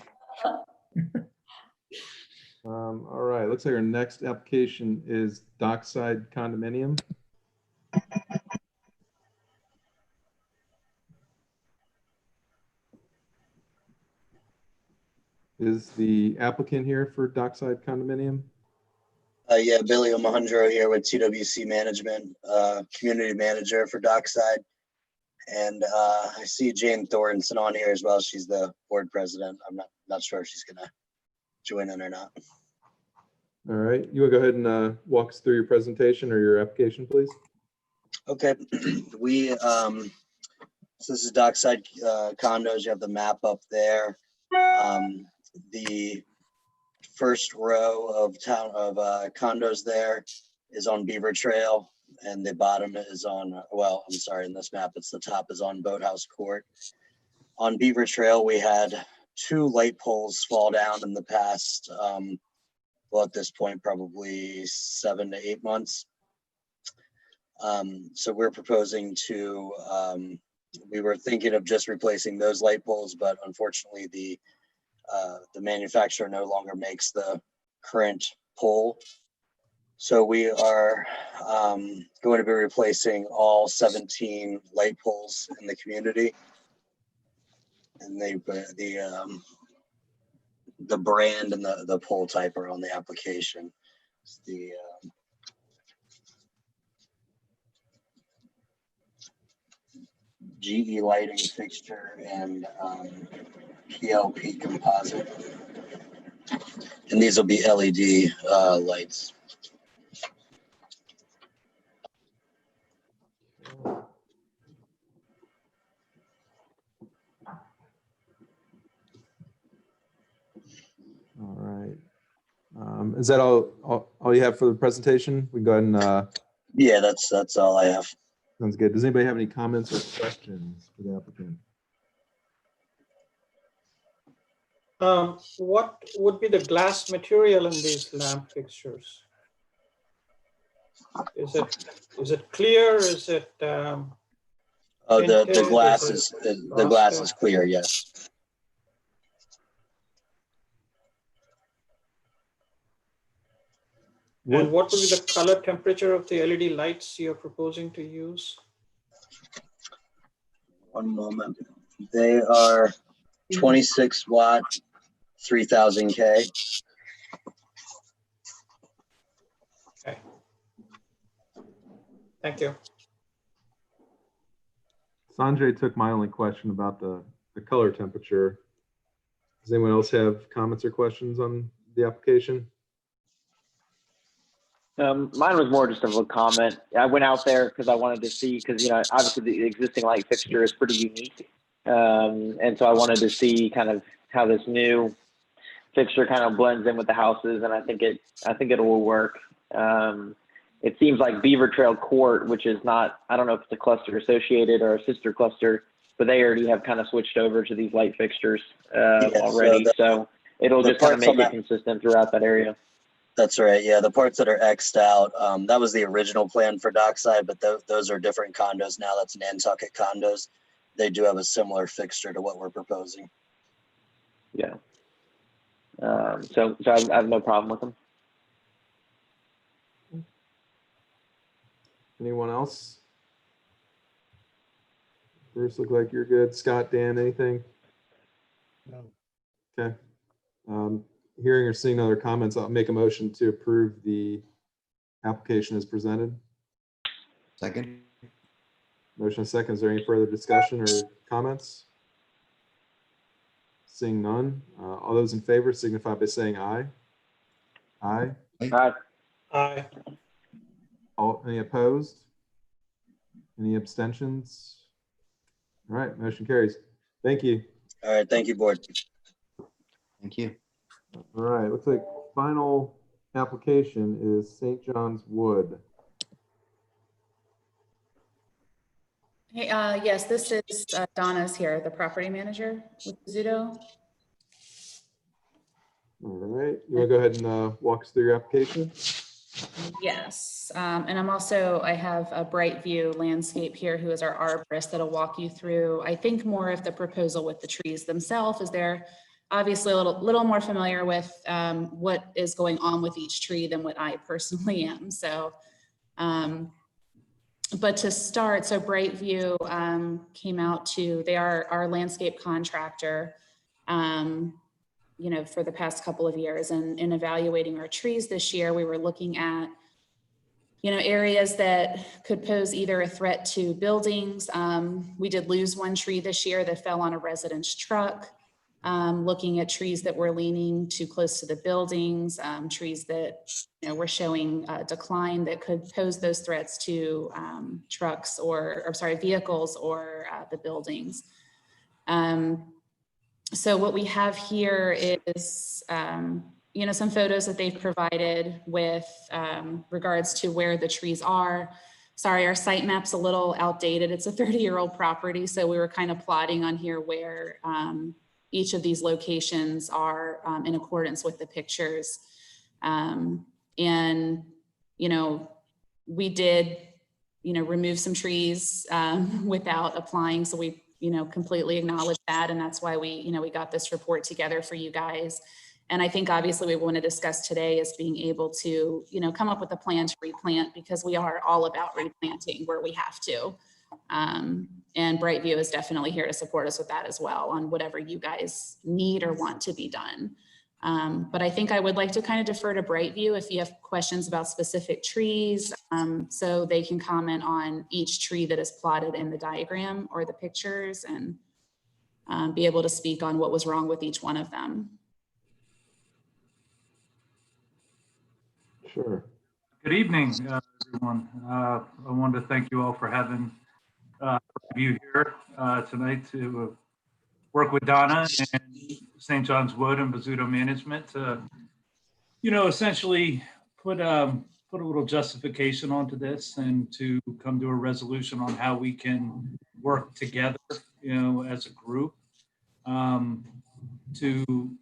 All right, looks like our next application is Dockside Condominium. Is the applicant here for Dockside Condominium? Yeah, Billy Omohundro here with TWC Management, community manager for Dockside. And I see Jane Thornton on here as well. She's the board president. I'm not sure if she's gonna join in or not. All right, you want to go ahead and walk us through your presentation or your application, please? Okay, so this is Dockside condos. You have the map up there. The first row of condos there is on Beaver Trail, and the bottom is on, well, I'm sorry, in this map, it's the top is on Boathouse Court. On Beaver Trail, we had 2 light poles fall down in the past, well, at this point, probably 7 to 8 months. So we're proposing to, we were thinking of just replacing those light poles, but unfortunately the manufacturer no longer makes the current pole. So we are going to be replacing all 17 light poles in the community. And the brand and the pole type are on the application. It's the GE lighting fixture and PLP composite. And these will be LED lights. All right. Is that all you have for the presentation? We can go ahead and. Yeah, that's all I have. Sounds good. Does anybody have any comments or questions for the applicant? What would be the glass material in these lamp fixtures? Is it clear? Is it? Oh, the glass is clear. Yes. And what would be the color temperature of the LED lights you're proposing to use? One moment. They are 26 watt, 3000 K. Okay. Thank you. Sanjay took my only question about the color temperature. Does anyone else have comments or questions on the application? Mine was more just of a comment. I went out there because I wanted to see, because, you know, obviously the existing light fixture is pretty unique. And so I wanted to see kind of how this new fixture kind of blends in with the houses. And I think it will work. It seems like Beaver Trail Court, which is not, I don't know if it's a cluster associated or a sister cluster, but they already have kind of switched over to these light fixtures already. So it'll just kind of make it consistent throughout that area. That's right. Yeah, the parts that are X'd out, that was the original plan for Dockside, but those are different condos now. That's Nantucket condos. They do have a similar fixture to what we're proposing. Yeah. So I have no problem with them. Anyone else? Bruce, look like you're good. Scott, Dan, anything? No. Okay. Hearing or seeing other comments, I'll make a motion to approve the application as presented. Second. Motion and second. Is there any further discussion or comments? Seeing none. All those in favor signify by saying aye. Aye. Aye. Aye. Any opposed? Any abstentions? All right, motion carries. Thank you. All right, thank you, board. Thank you. All right, looks like final application is St. John's Wood. Hey, yes, this is Donna's here, the property manager with Zudo. All right, you want to go ahead and walk us through your application? Yes, and I have a Bright View Landscape here, who is our arborist, that'll walk you through, I think, more of the proposal with the trees themselves, as they're obviously a little more familiar with what is going on with each tree than what I personally am. So, but to start, so Bright View came out they are our landscape contractor, you know, for the past couple of years, and in evaluating our trees this year, we were looking at, areas that could pose either a threat to buildings. We did lose one tree this year that fell on a resident's truck. Looking at trees that were leaning too close to the buildings, trees that were showing decline that could pose those threats to trucks or vehicles or the buildings. So what we have here is some photos that they've provided with regards to where the trees are. Sorry, our site map's a little outdated. It's a 30-year-old property, so we were kind of plotting on here where each of these locations are in accordance with the pictures. We did, remove some trees without applying. So we, completely acknowledge that. And that's why we got this report together for you guys. And I think obviously we want to discuss today is being able to, come up with a plan to replant, because we are all about replanting where we have to. And Brightview is definitely here to support us with that as well on whatever you guys need or want to be done. But I think I would like to kind of defer to Brightview if you have questions about specific trees, so they can comment on each tree that is plotted in the diagram or the pictures, and be able to speak on what was wrong with each one of them. Sure. Good evening, everyone. I wanted to thank you all for having you here tonight to work with Donna and St. John's Wood and Bozzuto Management to, essentially put a little justification onto this and to come to a resolution on how we can work together, as a group, to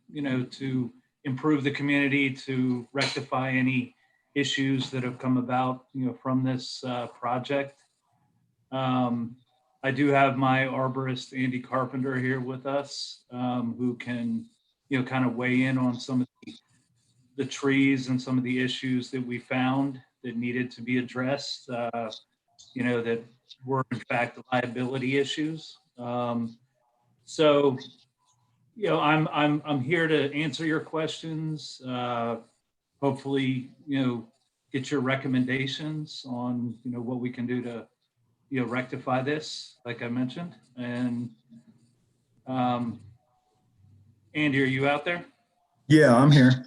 improve the community, to rectify any issues that have come about, from this project. I do have my arborist, Andy Carpenter, here with us, who can, kind of weigh in on some of the trees and some of the issues that we found that needed to be addressed, that were in fact liability issues. So, I'm here to answer your questions. Hopefully, get your recommendations on, what we can do to, rectify this, like I mentioned. And Andy, are you out there? Yeah, I'm here.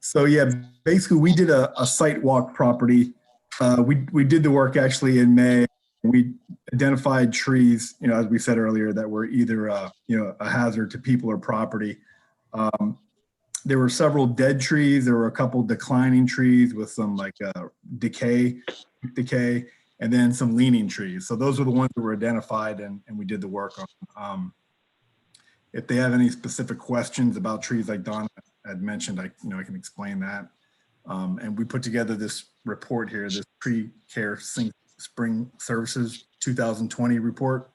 So yeah, basically we did a site walk property. We did the work actually in May. We identified trees, as we said earlier, that were either, a hazard to people or property. There were several dead trees. There were a couple declining trees with some decay, and then some leaning trees. So those were the ones that were identified and we did the work on. If they have any specific questions about trees like Don had mentioned, I can explain that. And we put together this report here, this Tree Care Spring Services 2020 report,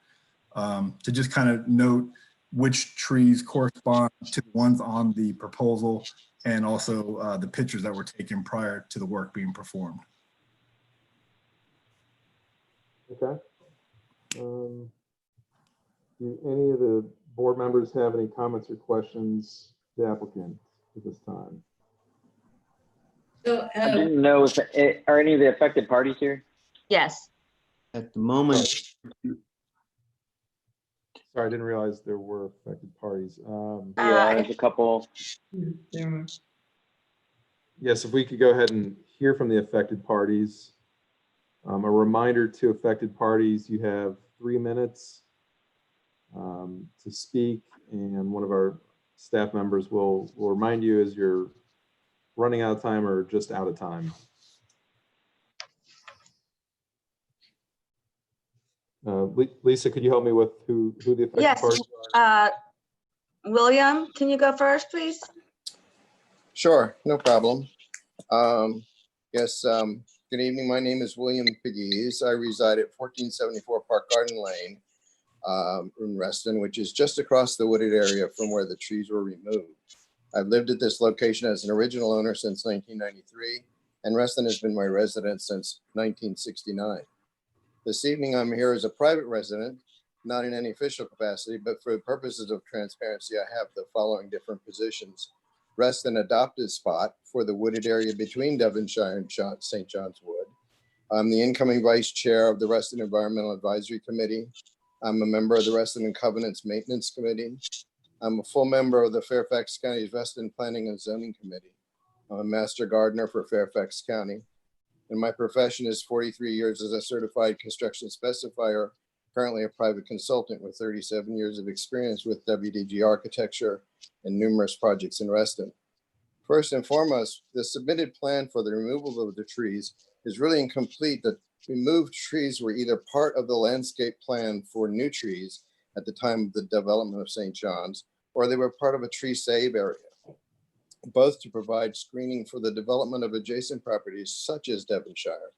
to just kind of note which trees correspond to the ones on the proposal, and also the pictures that were taken prior to the work being performed. Okay. Do any of the board members have any comments or questions to the applicant at this time? So, I didn't know if are any of the affected parties here? Yes. At the moment, Sorry, I didn't realize there were affected parties. Yeah, there's a couple. there are. Yes, if we could go ahead and hear from the affected parties. A reminder to affected parties, you have 3 minutes to speak, and one of our staff members will remind you as you're running out of time or just out of time. Lisa, could you help me with who the affected Yes. parties are? William, can you go first, please? Sure, no problem. Yes, good evening. My name is William Pegues. I reside at 1474 Park Garden Lane in Reston, which is just across the wooded area from where the trees were removed. I've lived at this location as an original owner since 1993, and Reston has been my residence since 1969. This evening, I'm here as a private resident, not in any official capacity, but for the purposes of transparency, I have the following different positions. Reston adopted spot for the wooded area between Devonshire and St. John's Wood, I'm the incoming vice chair of the Reston Environmental Advisory Committee. I'm a member of the Reston and Covenants Maintenance Committee. I'm a full member of the Fairfax County's Reston Planning and Zoning Committee. I'm a master gardener for Fairfax County. And my profession is 43 years as a certified construction specifier, currently a private consultant with 37 years of experience with WDG architecture and numerous projects in Reston. First and foremost, the submitted plan for the removal of the trees is really incomplete. The removed trees were either part of the landscape plan for new trees at the time of the development of St. John's, or they were part of a tree save area, both to provide screening for the development of adjacent properties such as Devonshire.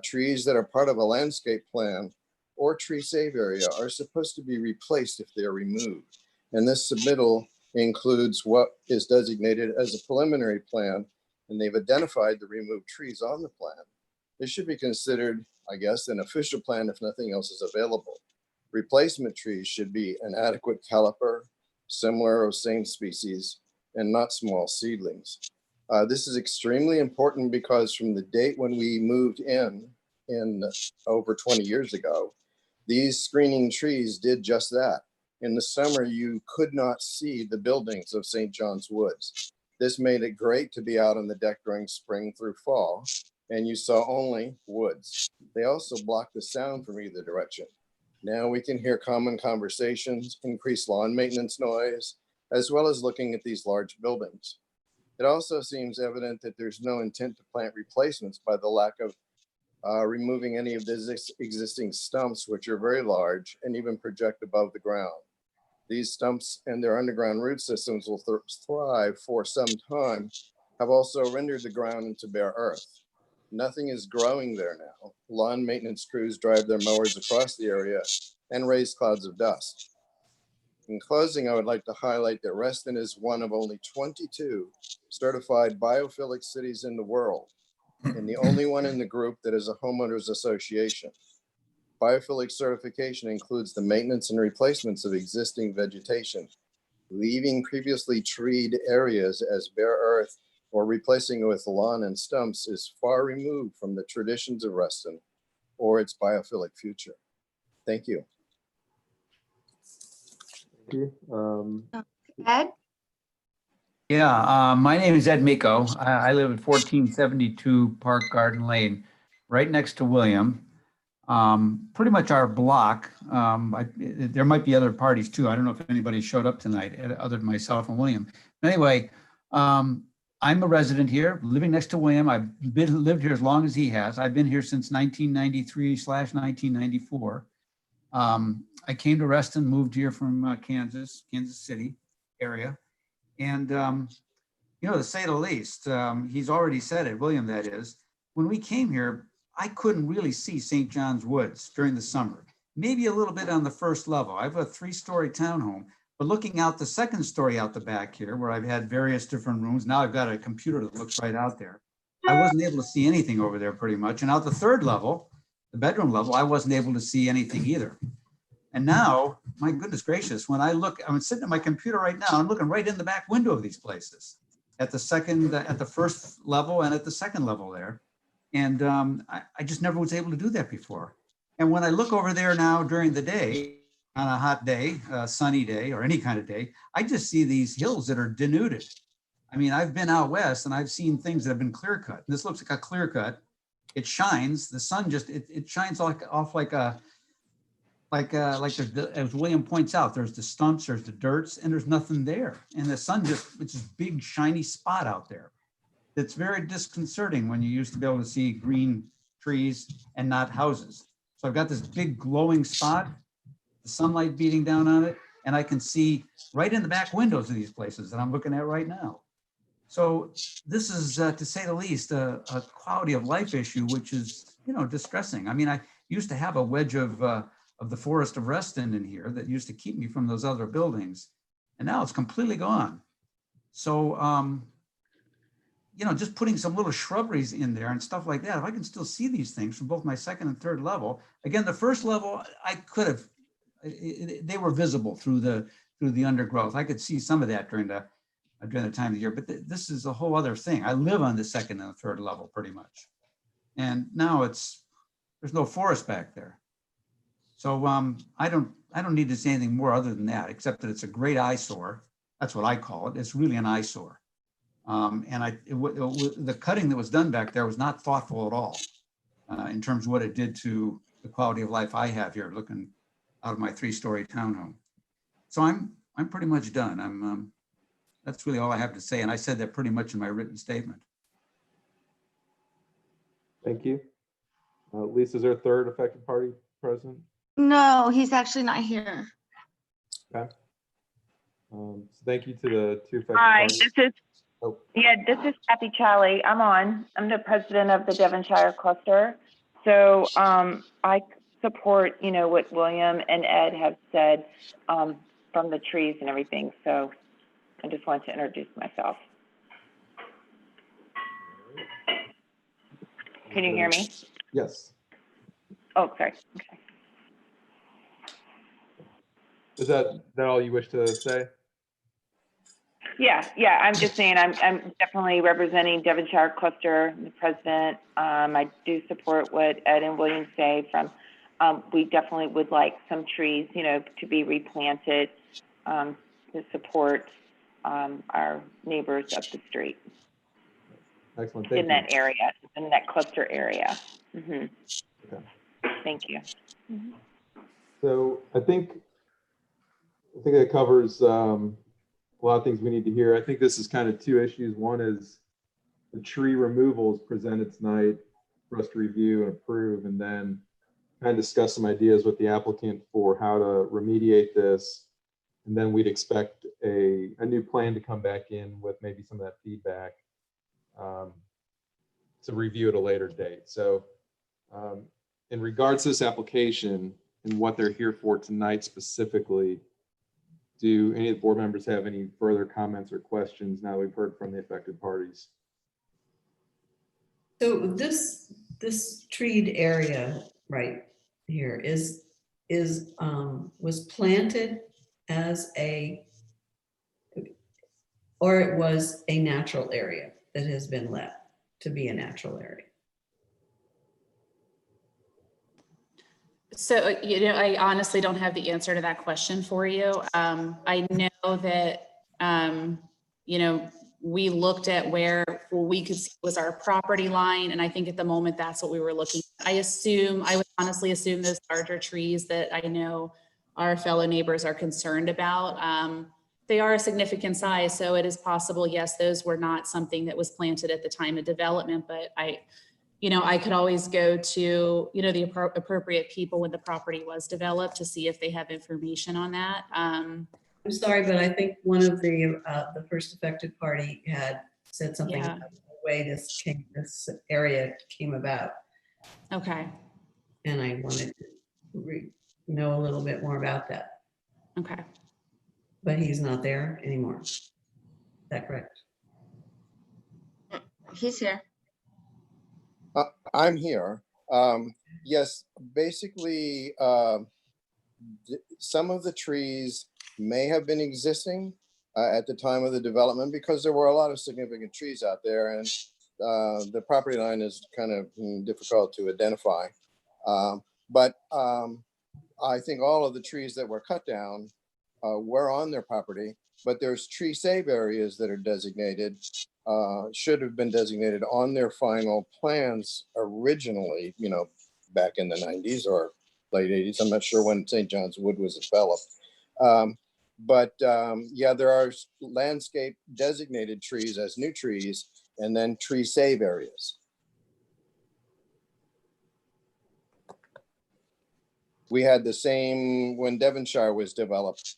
Trees that are part of a landscape plan or tree save area are supposed to be replaced if they are removed. And this submittal includes what is designated as a preliminary plan, and they've identified the removed trees on the plan. This should be considered, I guess, an official plan if nothing else is available. Replacement trees should be an adequate caliper, similar or same species, and not small seedlings. This is extremely important because from the date when we moved in over 20 years ago, these screening trees did just that. In the summer, you could not see the buildings of St. John's Woods. This made it great to be out on the deck during spring through fall, and you saw only woods. They also blocked the sound from either direction. Now we can hear common conversations, increased lawn maintenance noise, as well as looking at these large buildings. It also seems evident that there's no intent to plant replacements by the lack of removing any of the existing stumps, which are very large and even project above the ground. These stumps and their underground root systems will thrive for some time, have also rendered the ground into bare earth. Nothing is growing there now. Lawn maintenance crews drive their mowers across the area and raise clouds of dust. In closing, I would like to highlight that Reston is one of only 22 certified biophilic cities in the world, and the only one in the group that is a homeowners association. Biophilic certification includes the maintenance and replacements of existing vegetation, leaving previously treed areas as bare earth or replacing it with lawn and stumps is far removed from the traditions of Reston or its biophilic future. Thank you. Thank you. Ed? Yeah, my name is Ed Miko. I live at 1472 Park Garden Lane, right next to William. Pretty much our block. There might be other parties too. I don't know if anybody showed up tonight other than myself and William. But anyway, I'm a resident here, living next to William. I've lived here as long as he has. I've been here since 1993/1994. I came to Reston, moved here from Kansas City area. And, to say the least, he's already said it, William, that is, when we came here, I couldn't really see St. John's Woods during the summer, maybe a little bit on the first level. I have a 3-story townhome, but looking out the second story out the back here, where I've had various different rooms, now I've got a computer that looks right out there. I wasn't able to see anything over there pretty much. And out the third level, the bedroom level, I wasn't able to see anything either. And now, my goodness gracious, when I look, I'm sitting at my computer right now, I'm looking right in the back window of these places, at the first level and at the second level there. And I just never was able to do that before. And when I look over there now during the day, on a hot day, a sunny day, or any kind of day, I just see these hills that are denuded. I mean, I've been out west and I've seen things that have been clear cut. This looks like a clear cut. It shines. The sun just it shines off like as William points out, there's the stumps, there's the dirts, and there's nothing there. And the sun it's this big shiny spot out there. It's very disconcerting when you used to be able to see green trees and not houses. So I've got this big glowing spot, the sunlight beating down on it, and I can see right in the back windows of these places that I'm looking at right now. So this is, to say the least, a quality of life issue, which is, distressing. I mean, I used to have a wedge of the forest of Reston in here that used to keep me from those other buildings, and now it's completely gone. So, just putting some little shrubberies in there and stuff like that, if I can still see these things from both my second and third level. Again, the first level, I could have, they were visible through the undergrowth. I could see some of that during the time of the year, but this is a whole other thing. I live on the second and the third level pretty much. And now there's no forest back there. So I don't need to say anything more other than that, except that it's a great eyesore. That's what I call it. It's really an eyesore. And the cutting that was done back there was not thoughtful at all in terms of what it did to the quality of life I have here looking out of my 3-story townhome. So I'm pretty much done. That's really all I have to say. And I said that pretty much in my written statement. Thank you. Lisa, is there a third affected party present? No, he's actually not here. Okay. So thank you to the 2 affected Hi, parties. this is Kathy Challey. I'm the president of the Devonshire cluster. So I support, what William and Ed have said from the trees and everything. So I just wanted to introduce myself. Can you hear me? Yes. Oh, sorry. Okay. Is that all you wish to say? Yeah. I'm just saying I'm definitely representing Devonshire cluster, the president. I do support what Ed and William say we definitely would like some trees, to be replanted to support our neighbors up the street. Excellent. Thank in you. that area, in that cluster area. Okay. Thank you. So I think that covers a lot of things we need to hear. I think this is kind of 2 issues. One is the tree removals presented tonight for us to review and approve, and then kind of discuss some ideas with the applicant for how to remediate this. And then we'd expect a new plan to come back in with maybe some of that feedback to review at a later date. So in regards to this application and what they're here for tonight specifically, do any of the board members have any further comments or questions now we've heard from the affected parties? So this treed area right here was planted as or it was a natural area that has been let to be a natural area? So, I honestly don't have the answer to that question for you. I know that, we looked at where we could see was our property line. And I think at the moment, that's what we were looking at. I would honestly assume those larger trees that I know our fellow neighbors are concerned about, they are a significant size. So it is possible, yes, those were not something that was planted at the time of development, but I could always go to, the appropriate people when the property was developed to see if they have information on that. I'm sorry, but I think one of the first affected party had said something about the way this area came about. Okay. And I wanted to know a little bit more about that. Okay. But he's not there anymore. Is that correct? He's here. I'm here. Yes, basically, some of the trees may have been existing at the time of the development because there were a lot of significant trees out there, and the property line is kind of difficult to identify. But I think all of the trees that were cut down were on their property, but there's tree save areas that are designated, should have been designated on their final plans originally, back in the 90s or late 80s. I'm not sure when St. John's Wood was developed. Yeah, there are landscape designated trees as new trees and then tree save areas. We had the same when Devonshire was developed.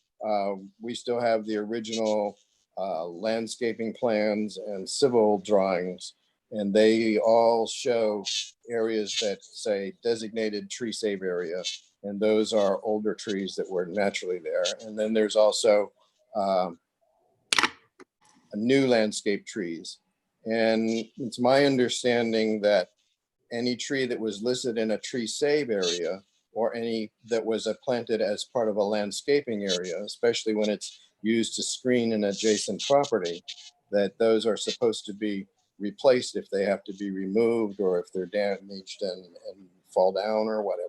We still have the original landscaping plans and civil drawings, and they all show areas that say designated tree save area, and those are older trees that were naturally there. And then there's also new landscape trees. And it's my understanding that any tree that was listed in a tree save area or any that was planted as part of a landscaping area, especially when it's used to screen an adjacent property, that those are supposed to be replaced if they have to be removed or if they're damaged and fall down or whatever.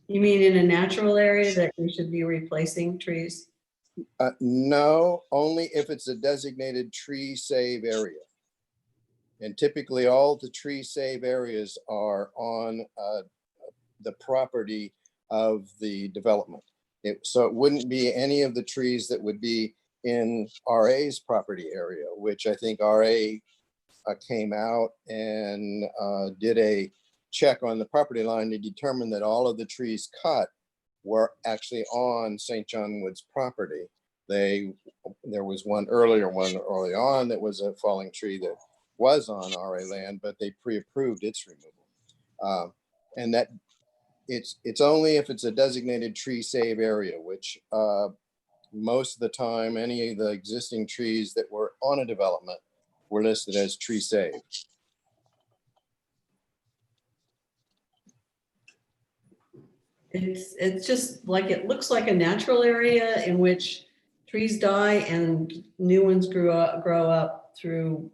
You mean in a natural area that we should be replacing trees? No, only if it's a designated tree save area. And typically all the tree save areas are on the property of the development. So it wouldn't be any of the trees that would be in RA's property area, which I think RA came out and did a check on the property line to determine that all of the trees cut were actually on St. John Wood's property. There was one early on that was a falling tree that was on RA land, but they pre-approved its removal. And that it's only if it's a designated tree save area, which most of the time, any of the existing trees that were on a development were listed as tree save. It's just like, it looks like a natural area in which trees die and new ones grow up through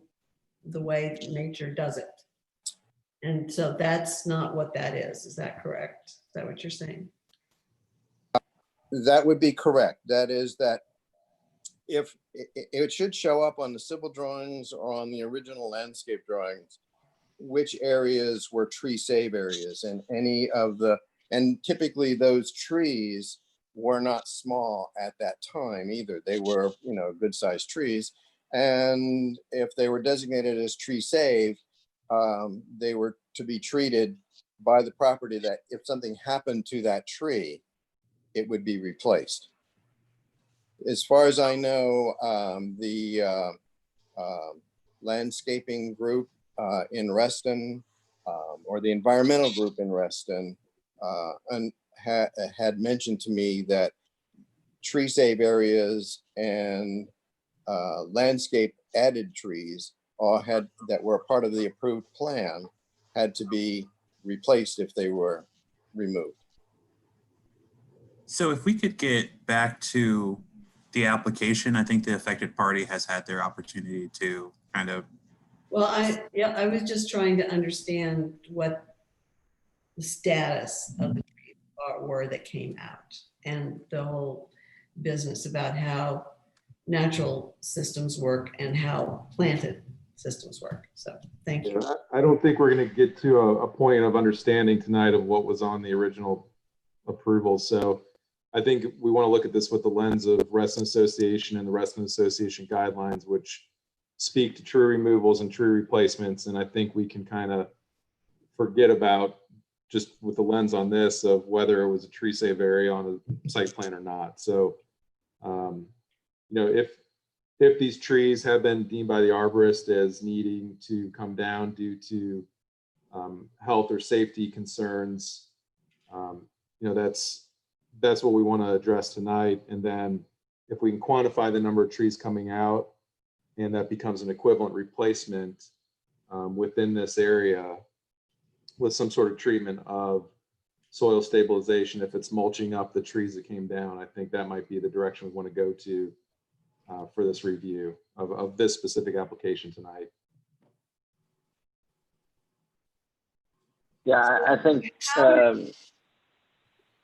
the way nature does it. And so that's not what that is. Is that correct? Is that what you're saying? That would be correct. That is that if it should show up on the civil drawings or on the original landscape drawings, which areas were tree save areas, and and typically those trees were not small at that time either. They were, good sized trees. And if they were designated as tree save, they were to be treated by the property that if something happened to that tree, it would be replaced. As far as I know, the landscaping group in Reston, or the environmental group in Reston, had mentioned to me that tree save areas and landscape added trees that were part of the approved plan had to be replaced if they were removed. So if we could get back to the application, I think the affected party has had their opportunity to kind of. Well, I was just trying to understand what the status of the trees were that came out, and the whole business about how natural systems work and how planted systems work. So thank you. I don't think we're going to get to a point of understanding tonight of what was on the original approval. So I think we want to look at this with the lens of Reston Association and the Reston Association guidelines, which speak to tree removals and tree replacements. And I think we can kind of forget about, just with the lens on this, of whether it was a tree save area on a site plan or not. So, if these trees have been deemed by the arborist as needing to come down due to health or safety concerns, that's what we want to address tonight. And then if we can quantify the number of trees coming out, and that becomes an equivalent replacement within this area with some sort of treatment of soil stabilization, if it's mulching up the trees that came down, I think that might be the direction we want to go to for this review of this specific application tonight. Yeah, I think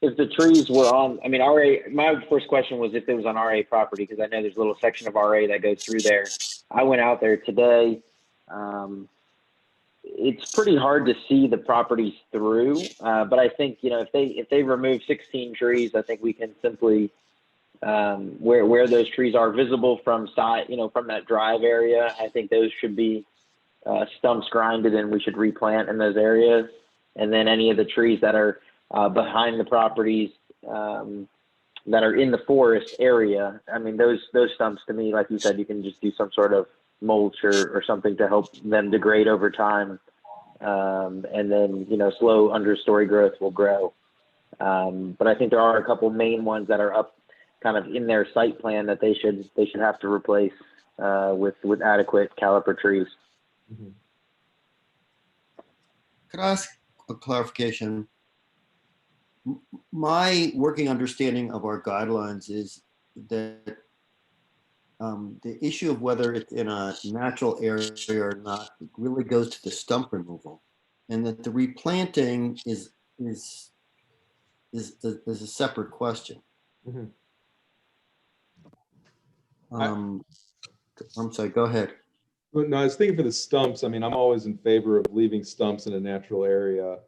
if the trees were on, RA, my first question was if it was on RA property, because I know there's a little section of RA that goes through there. I went out there today. It's pretty hard to see the properties through, but I think, if they remove 16 trees, I think we can simply, where those trees are visible from side, from that drive area, I think those should be stumps grinded, and we should replant in those areas. And then any of the trees that are behind the properties that are in the forest area, those stumps, to me, like you said, you can just do some sort of mulch or something to help them degrade over time. And then, slow understory growth will grow. But I think there are a couple main ones that are up kind of in their site plan that they should have to replace with adequate caliper trees. Mm-hmm. Could I ask a clarification? My working understanding of our guidelines is that the issue of whether it's in a natural area or not really goes to the stump removal, and that the replanting is a separate question. Mhm. I'm sorry, go ahead. Well, no, I was thinking for the stumps, I mean, I'm always in favor of leaving stumps in a natural area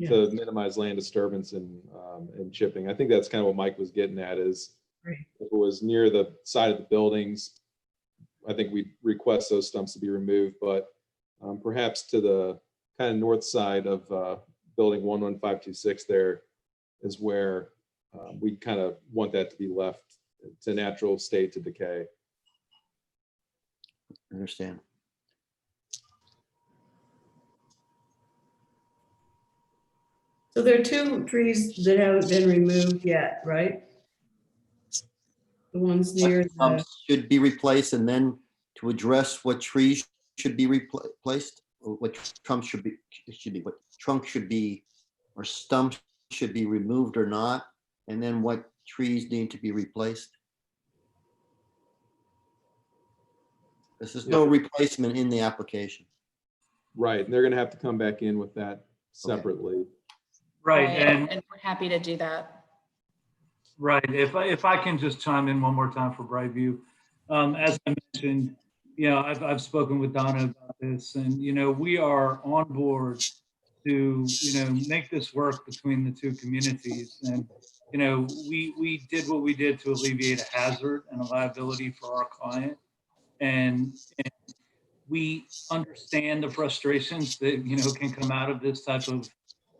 to minimize land disturbance and chipping. I think that's kind of what Mike was getting at is Right. if it was near the side of the buildings, I think we'd request those stumps to be removed, but perhaps to the kind of north side of building 11526 there is where we kind of want that to be left to natural state to decay. I understand. So there are two trees that haven't been removed yet, right? The ones near the, Stumps should be replaced, and then to address what trees should be replaced, or what trunks should be, what trunk should be, or stumps should be removed or not, and then what trees need to be replaced. This is no replacement in the application. Right, and they're gonna have to come back in with that separately. Right, And we're happy to do that. Right. If I can just chime in one more time for Brightview, as I mentioned, you know, I've spoken with Donna about this, and you know, we are on board to make this work between the two communities, and you know, we did what we did to alleviate a hazard and a liability for our client, and we understand the frustrations that can come out of this type of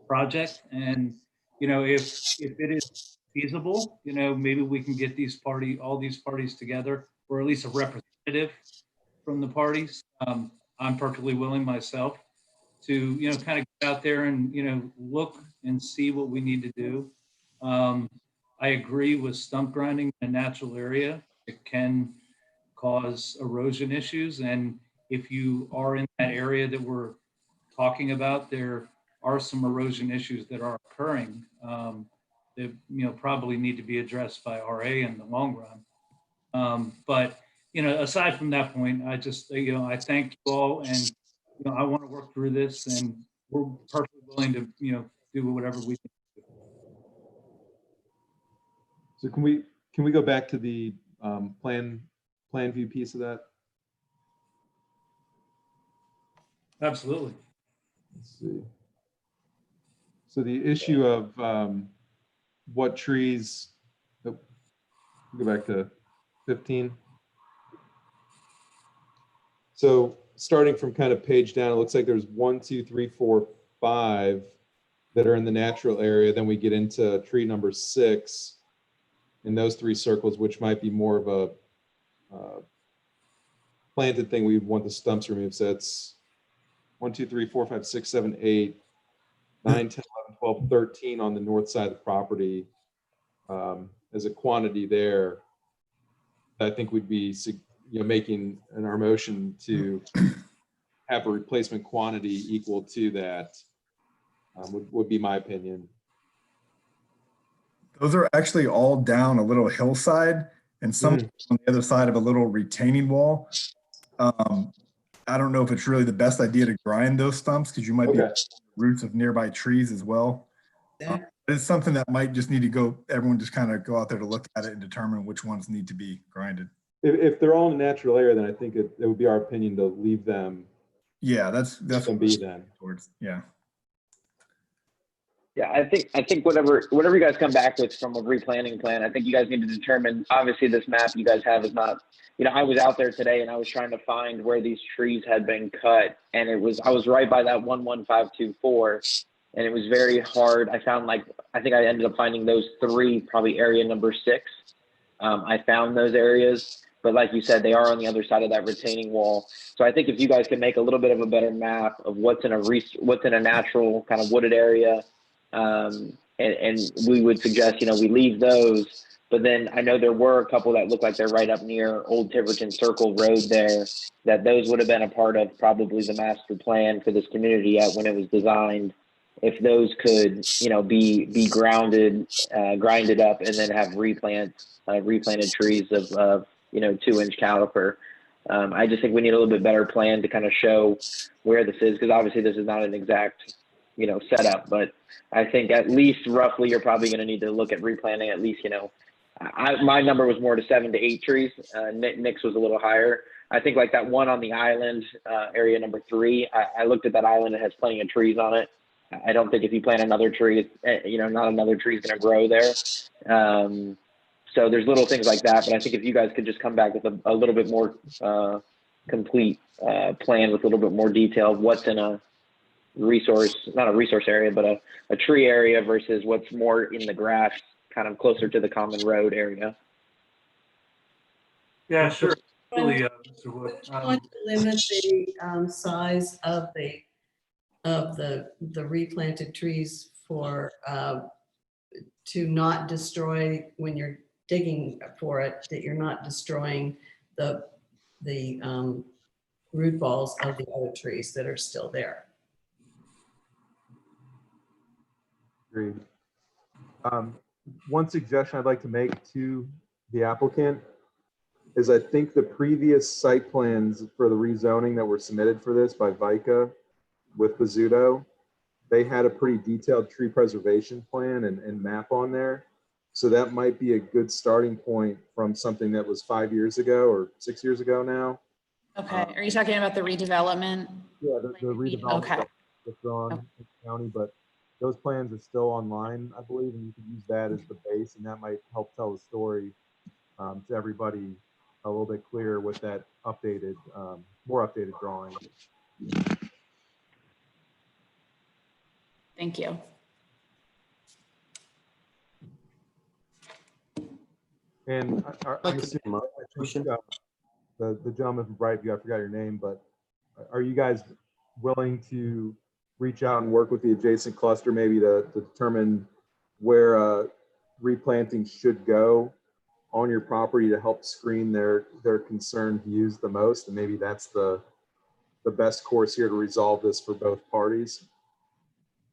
project, and if it is feasible, maybe we can get all these parties together, or at least a representative from the parties. I'm perfectly willing myself to kind of get out there and look and see what we need to do. I agree with stump grinding in a natural area. It can cause erosion issues, and if you are in that area that we're talking about, there are some erosion issues that are occurring that probably need to be addressed by RA in the long run. But aside from that point, I just I thank you all, and I want to work through this, and we're perfectly willing to do whatever we can do. So can we go back to the plan view piece of that? Absolutely. Let's see. So the issue of what trees, oh, go back to 15. So starting from kind of page down, it looks like there's 1, 2, 3, 4, 5 that are in the natural area. Then we get into tree number 6 in those 3 circles, which might be more of a planted thing. We want the stumps removed. So it's 1, 2, 3, 4, 5, 6, 7, 8, 9, 10, 11, 12, 13 on the north side of the property as a quantity there. I think we'd be making in our motion to have a replacement quantity equal to that would be my opinion. Those are actually all down a little hillside and some on the other side of a little retaining wall. I don't know if it's really the best idea to grind those stumps because you might be roots of nearby trees as well. It's something that might just need to go, everyone just kind of go out there to look at it and determine which ones need to be grinded. If they're all in a natural area, then I think it would be our opinion to leave them. Yeah, that's what be then. Towards, yeah. Yeah, I think whatever you guys come back with from a replanting plan, I think you guys need to determine. Obviously, this map you guys have is not. I was out there today and I was trying to find where these trees had been cut, and I was right by that 11524, and it was very hard. I found I think I ended up finding those 3, probably area number 6. I found those areas, but like you said, they are on the other side of that retaining wall. So I think if you guys can make a little bit of a better map of what's in a natural kind of wooded area. And we would suggest, we leave those, but then I know there were a couple that look like they're right up near Old Tiverton Circle Road there, that those would have been a part of probably the master plan for this community when it was designed. If those could, be grinded up and then have replanted trees of 2-inch caliper. I just think we need a little bit better plan to kind of show where this is, because obviously this is not an exact, setup, but I think at least roughly you're probably going to need to look at replanting at least, my number was more to 7 to 8 trees. Nick's was a little higher. I think like that one on the island, area number 3, I looked at that island, it has plenty of trees on it. I don't think if you plant another tree, not another tree is going to grow there. So there's little things like that, but I think if you guys could just come back with a little bit more complete plan with a little bit more detail of what's in a resource, not a resource area, but a tree area versus what's more in the grass, kind of closer to the common road area. Yeah, sure. Really, Mr. Wood. Want to limit the size of the replanted trees for to not destroy when you're digging for it, that you're not destroying the root balls of the other trees that are still there. Agreed. One suggestion I'd like to make to the applicant is I think the previous site plans for the rezoning that were submitted for this by VICA with Bizzuto, they had a pretty detailed tree preservation plan and map on there. So that might be a good starting point from something that was 5 years ago or 6 years ago now. Okay, are you talking about the redevelopment? Yeah, the redevelopment Okay. that's drawn in the county, but those plans are still online, I believe, and you could use that as the base, and that might help tell the story to everybody a little bit clearer with that updated, more updated drawing. Thank you. And I'm assuming, the gentleman from Brightview, I forgot your name, but are you guys willing to reach out and work with the adjacent cluster maybe to determine where replanting should go on your property to help screen their concerned views the most? And maybe that's the best course here to resolve this for both parties.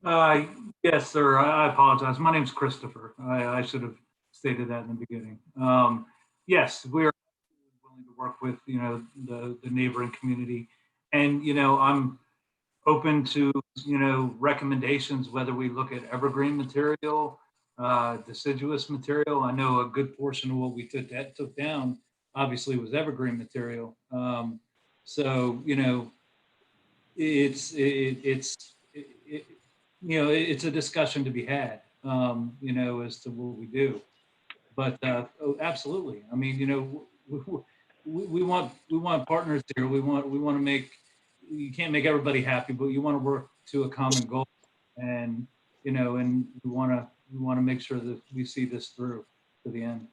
Yes, sir. I apologize. My name's Christopher. I should have stated that in the beginning. Yes, we are willing to work with the neighboring community, and I'm open to recommendations, whether we look at evergreen material, deciduous material. I know a good portion of what we took down obviously was evergreen material. So it's a discussion to be had, as to what we do. But absolutely, I mean, we want partners here. We want to make. You can't make everybody happy, but you want to work to a common goal, and and we want to make sure that we see this through to the end.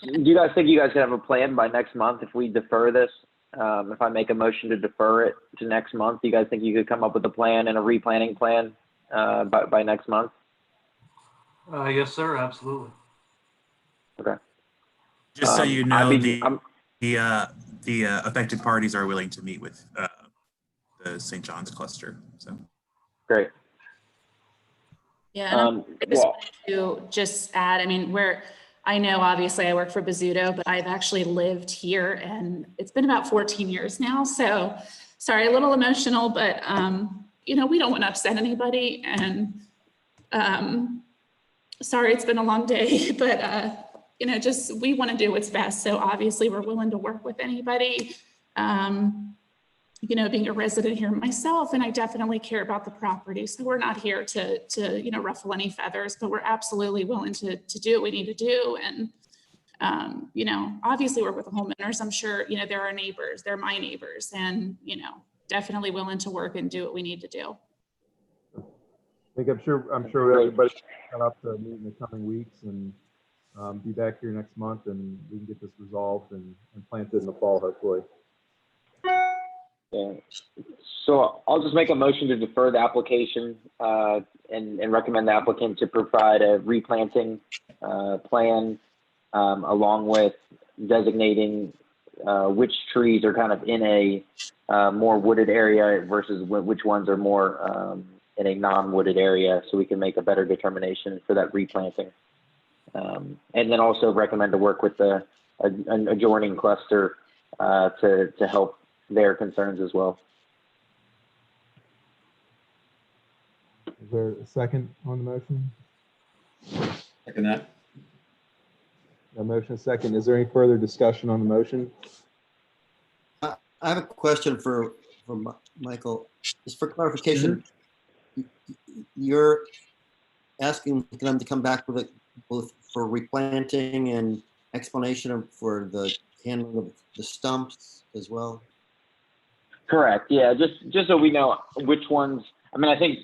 Do you guys think you guys could have a plan by next month if we defer this? If I make a motion to defer it to next month, do you guys think you could come up with a plan and a replanting plan by next month? Yes, sir. Absolutely. Okay. Just so you know, the affected parties are willing to meet with the St. John's cluster. So great. Yeah, and I just wanted to just add, I mean, I know obviously I work for Bizzuto, but I've actually lived here and it's been about 14 years now. So sorry, a little emotional, but we don't want to upset anybody, and sorry, it's been a long day, but just we want to do what's best. So obviously we're willing to work with anybody. Being a resident here myself, and I definitely care about the property. So we're not here to ruffle any feathers, but we're absolutely willing to do what we need to do. And, obviously work with the homeowners. I'm sure, they're our neighbors, they're my neighbors, and, definitely willing to work and do what we need to do. I think I'm sure everybody's set up to meet in the coming weeks and be back here next month, and we can get this resolved and planted in the fall, hopefully. Yeah. So I'll just make a motion to defer the application and recommend the applicant to provide a replanting plan along with designating which trees are kind of in a more wooded area versus which ones are more in a non-wooded area, so we can make a better determination for that replanting. And then also recommend to work with an adjoining cluster to help their concerns as well. Is there a second on the motion? Second that. A motion second. Is there any further discussion on the motion? I have a question for Michael. Just for clarification, you're asking them to come back with both for replanting and explanation for the handling of the stumps as well? Correct. Yeah. Just so we know which ones. I mean, I think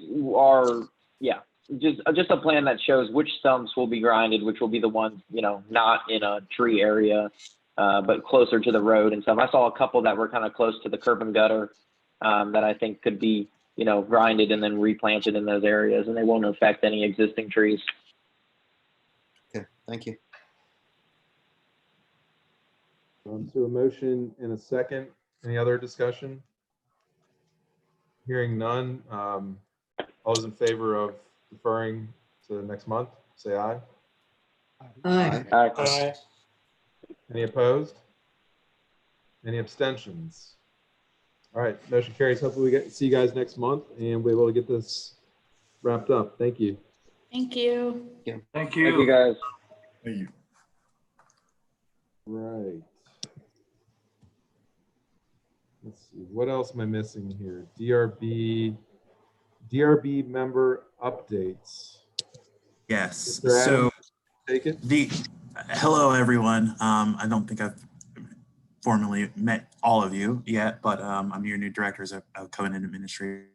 just a plan that shows which stumps will be grinded, which will be the ones, not in a tree area, but closer to the road and stuff. I saw a couple that were kind of close to the curb and gutter that I think could be, grinded and then replanted in those areas, and they won't affect any existing trees. Okay, thank you. So a motion and a second. Any other discussion? Hearing none. All those in favor of deferring to next month, say aye. Aye. Aye. Any opposed? Any abstentions? All right, motion carries. Hopefully we see you guys next month and we're able to get this wrapped up. Thank you. Thank you. Thank Thank you, guys. Thank you. Right. Let's see, what else am I missing here? DRB member updates. Yes. Mr. Adams, So take it. Hello, everyone. I don't think I've formally met all of you yet, but I'm your new director of Covenant Administration,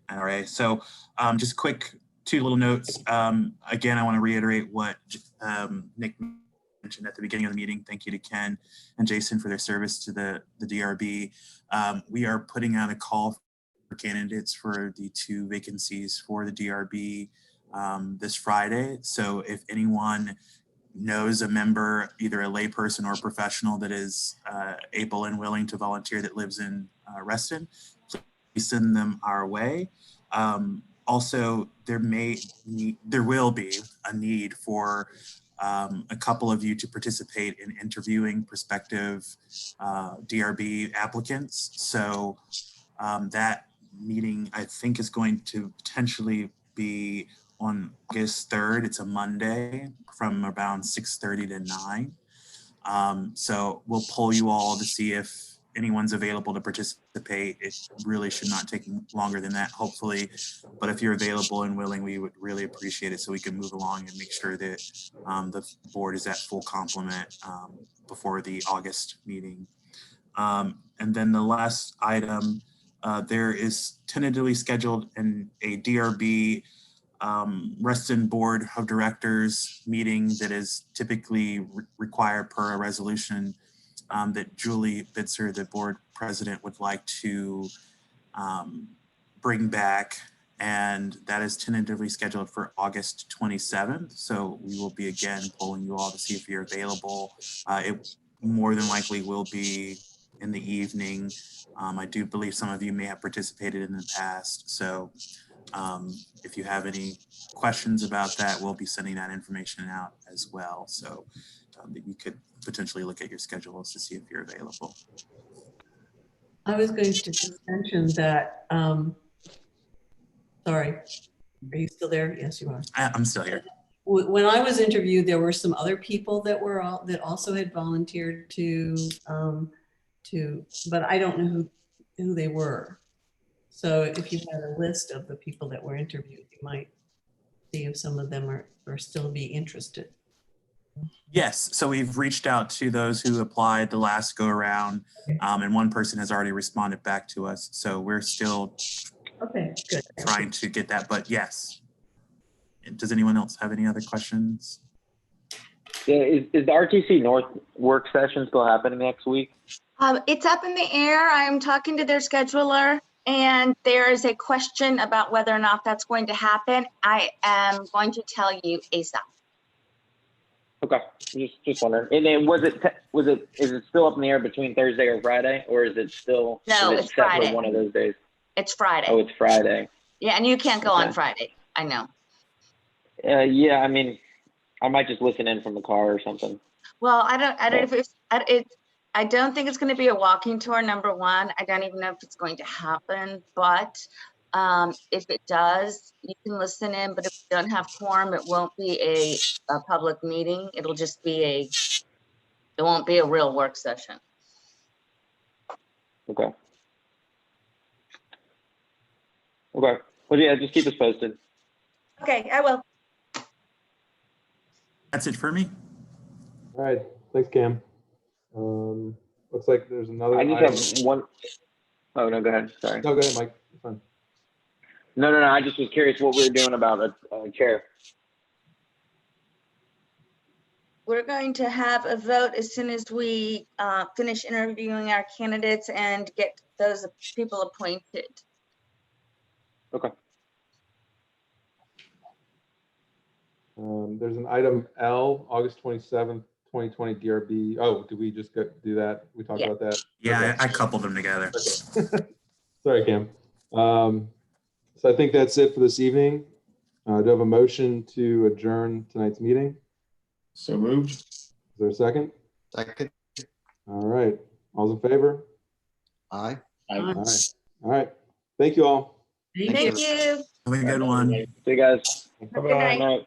NRA. So just quick 2 little notes. Again, I want to reiterate what Nick mentioned at the beginning of the meeting. Thank you to Ken and Jason for their service to the DRB. We are putting out a call for candidates for the 2 vacancies for the DRB this Friday. So if anyone knows a member, either a layperson or a professional that is able and willing to volunteer that lives in Reston, please send them our way. Also, there will be a need for a couple of you to participate in interviewing prospective DRB applicants. So that meeting, I think, is going to potentially be on August 3rd. It's a Monday from around 6:30 to 9. So we'll poll you all to see if anyone's available to participate. It really should not take longer than that, hopefully. But if you're available and willing, we would really appreciate it so we can move along and make sure that the board is at full complement before the August meeting. And then the last item, there is tentatively scheduled a DRB Reston Board of Directors meeting that is typically required per a resolution that Julie Bitzer, the board president, would like to bring back. And that is tentatively scheduled for August 27th. So we will be again polling you all to see if you're available. It more than likely will be in the evening. I do believe some of you may have participated in the past. So if you have any questions about that, we'll be sending that information out as well. So that you could potentially look at your schedules to see if you're available. I was going to just mention that, sorry, are you still there? Yes, you are. I'm still here. When I was interviewed, there were some other people that also had volunteered but I don't know who they were. So if you had a list of the people that were interviewed, you might see if some of them are still be interested. Yes, so we've reached out to those who applied the last go around, and one person has already responded back to us. So we're still trying to get that, but yes. Does anyone else have any other questions? Yeah, is the RTC North work session still happening next week? It's up in the air. I'm talking to their scheduler, and there is a question about whether or not that's going to happen. I am going to tell you ASAP. Okay, just wondering. And then is it still up in the air between Thursday or Friday, or is it still? No, it's it's Friday. one of those days. It's Friday. Oh, it's Friday. Yeah, and you can't go on Friday. I know. Yeah, I mean, I might just listen in from the car or something. Well, I don't know if I don't think it's going to be a walking tour, number one. I don't even know if it's going to happen, but if it does, you can listen in, but if you don't have quorum, it won't be a public meeting. It'll just be it won't be a real work session. Okay. Okay. Well, yeah, just keep us posted. Okay, I will. That's it for me. All right, thanks, Cam. Looks like there's another I just item. have one. Oh, no, go ahead. Sorry. No, go ahead, Mike. It's fine. No. I just was curious what we were doing about a chair. We're going to have a vote as soon as we finish interviewing our candidates and get those people appointed. Okay. There's an item L, August 27th, 2020 DRB. Oh, did we just do that? We talked about that? Yeah, Okay. I coupled them together. Okay. Sorry, Cam. So I think that's it for this evening. Do I have a motion to adjourn tonight's meeting? So moved. Is there a second? Second. All right. All's in favor? Aye. All right. All right. Thank you all. Thank you. Have a good one. See you guys. Have a good night. Night.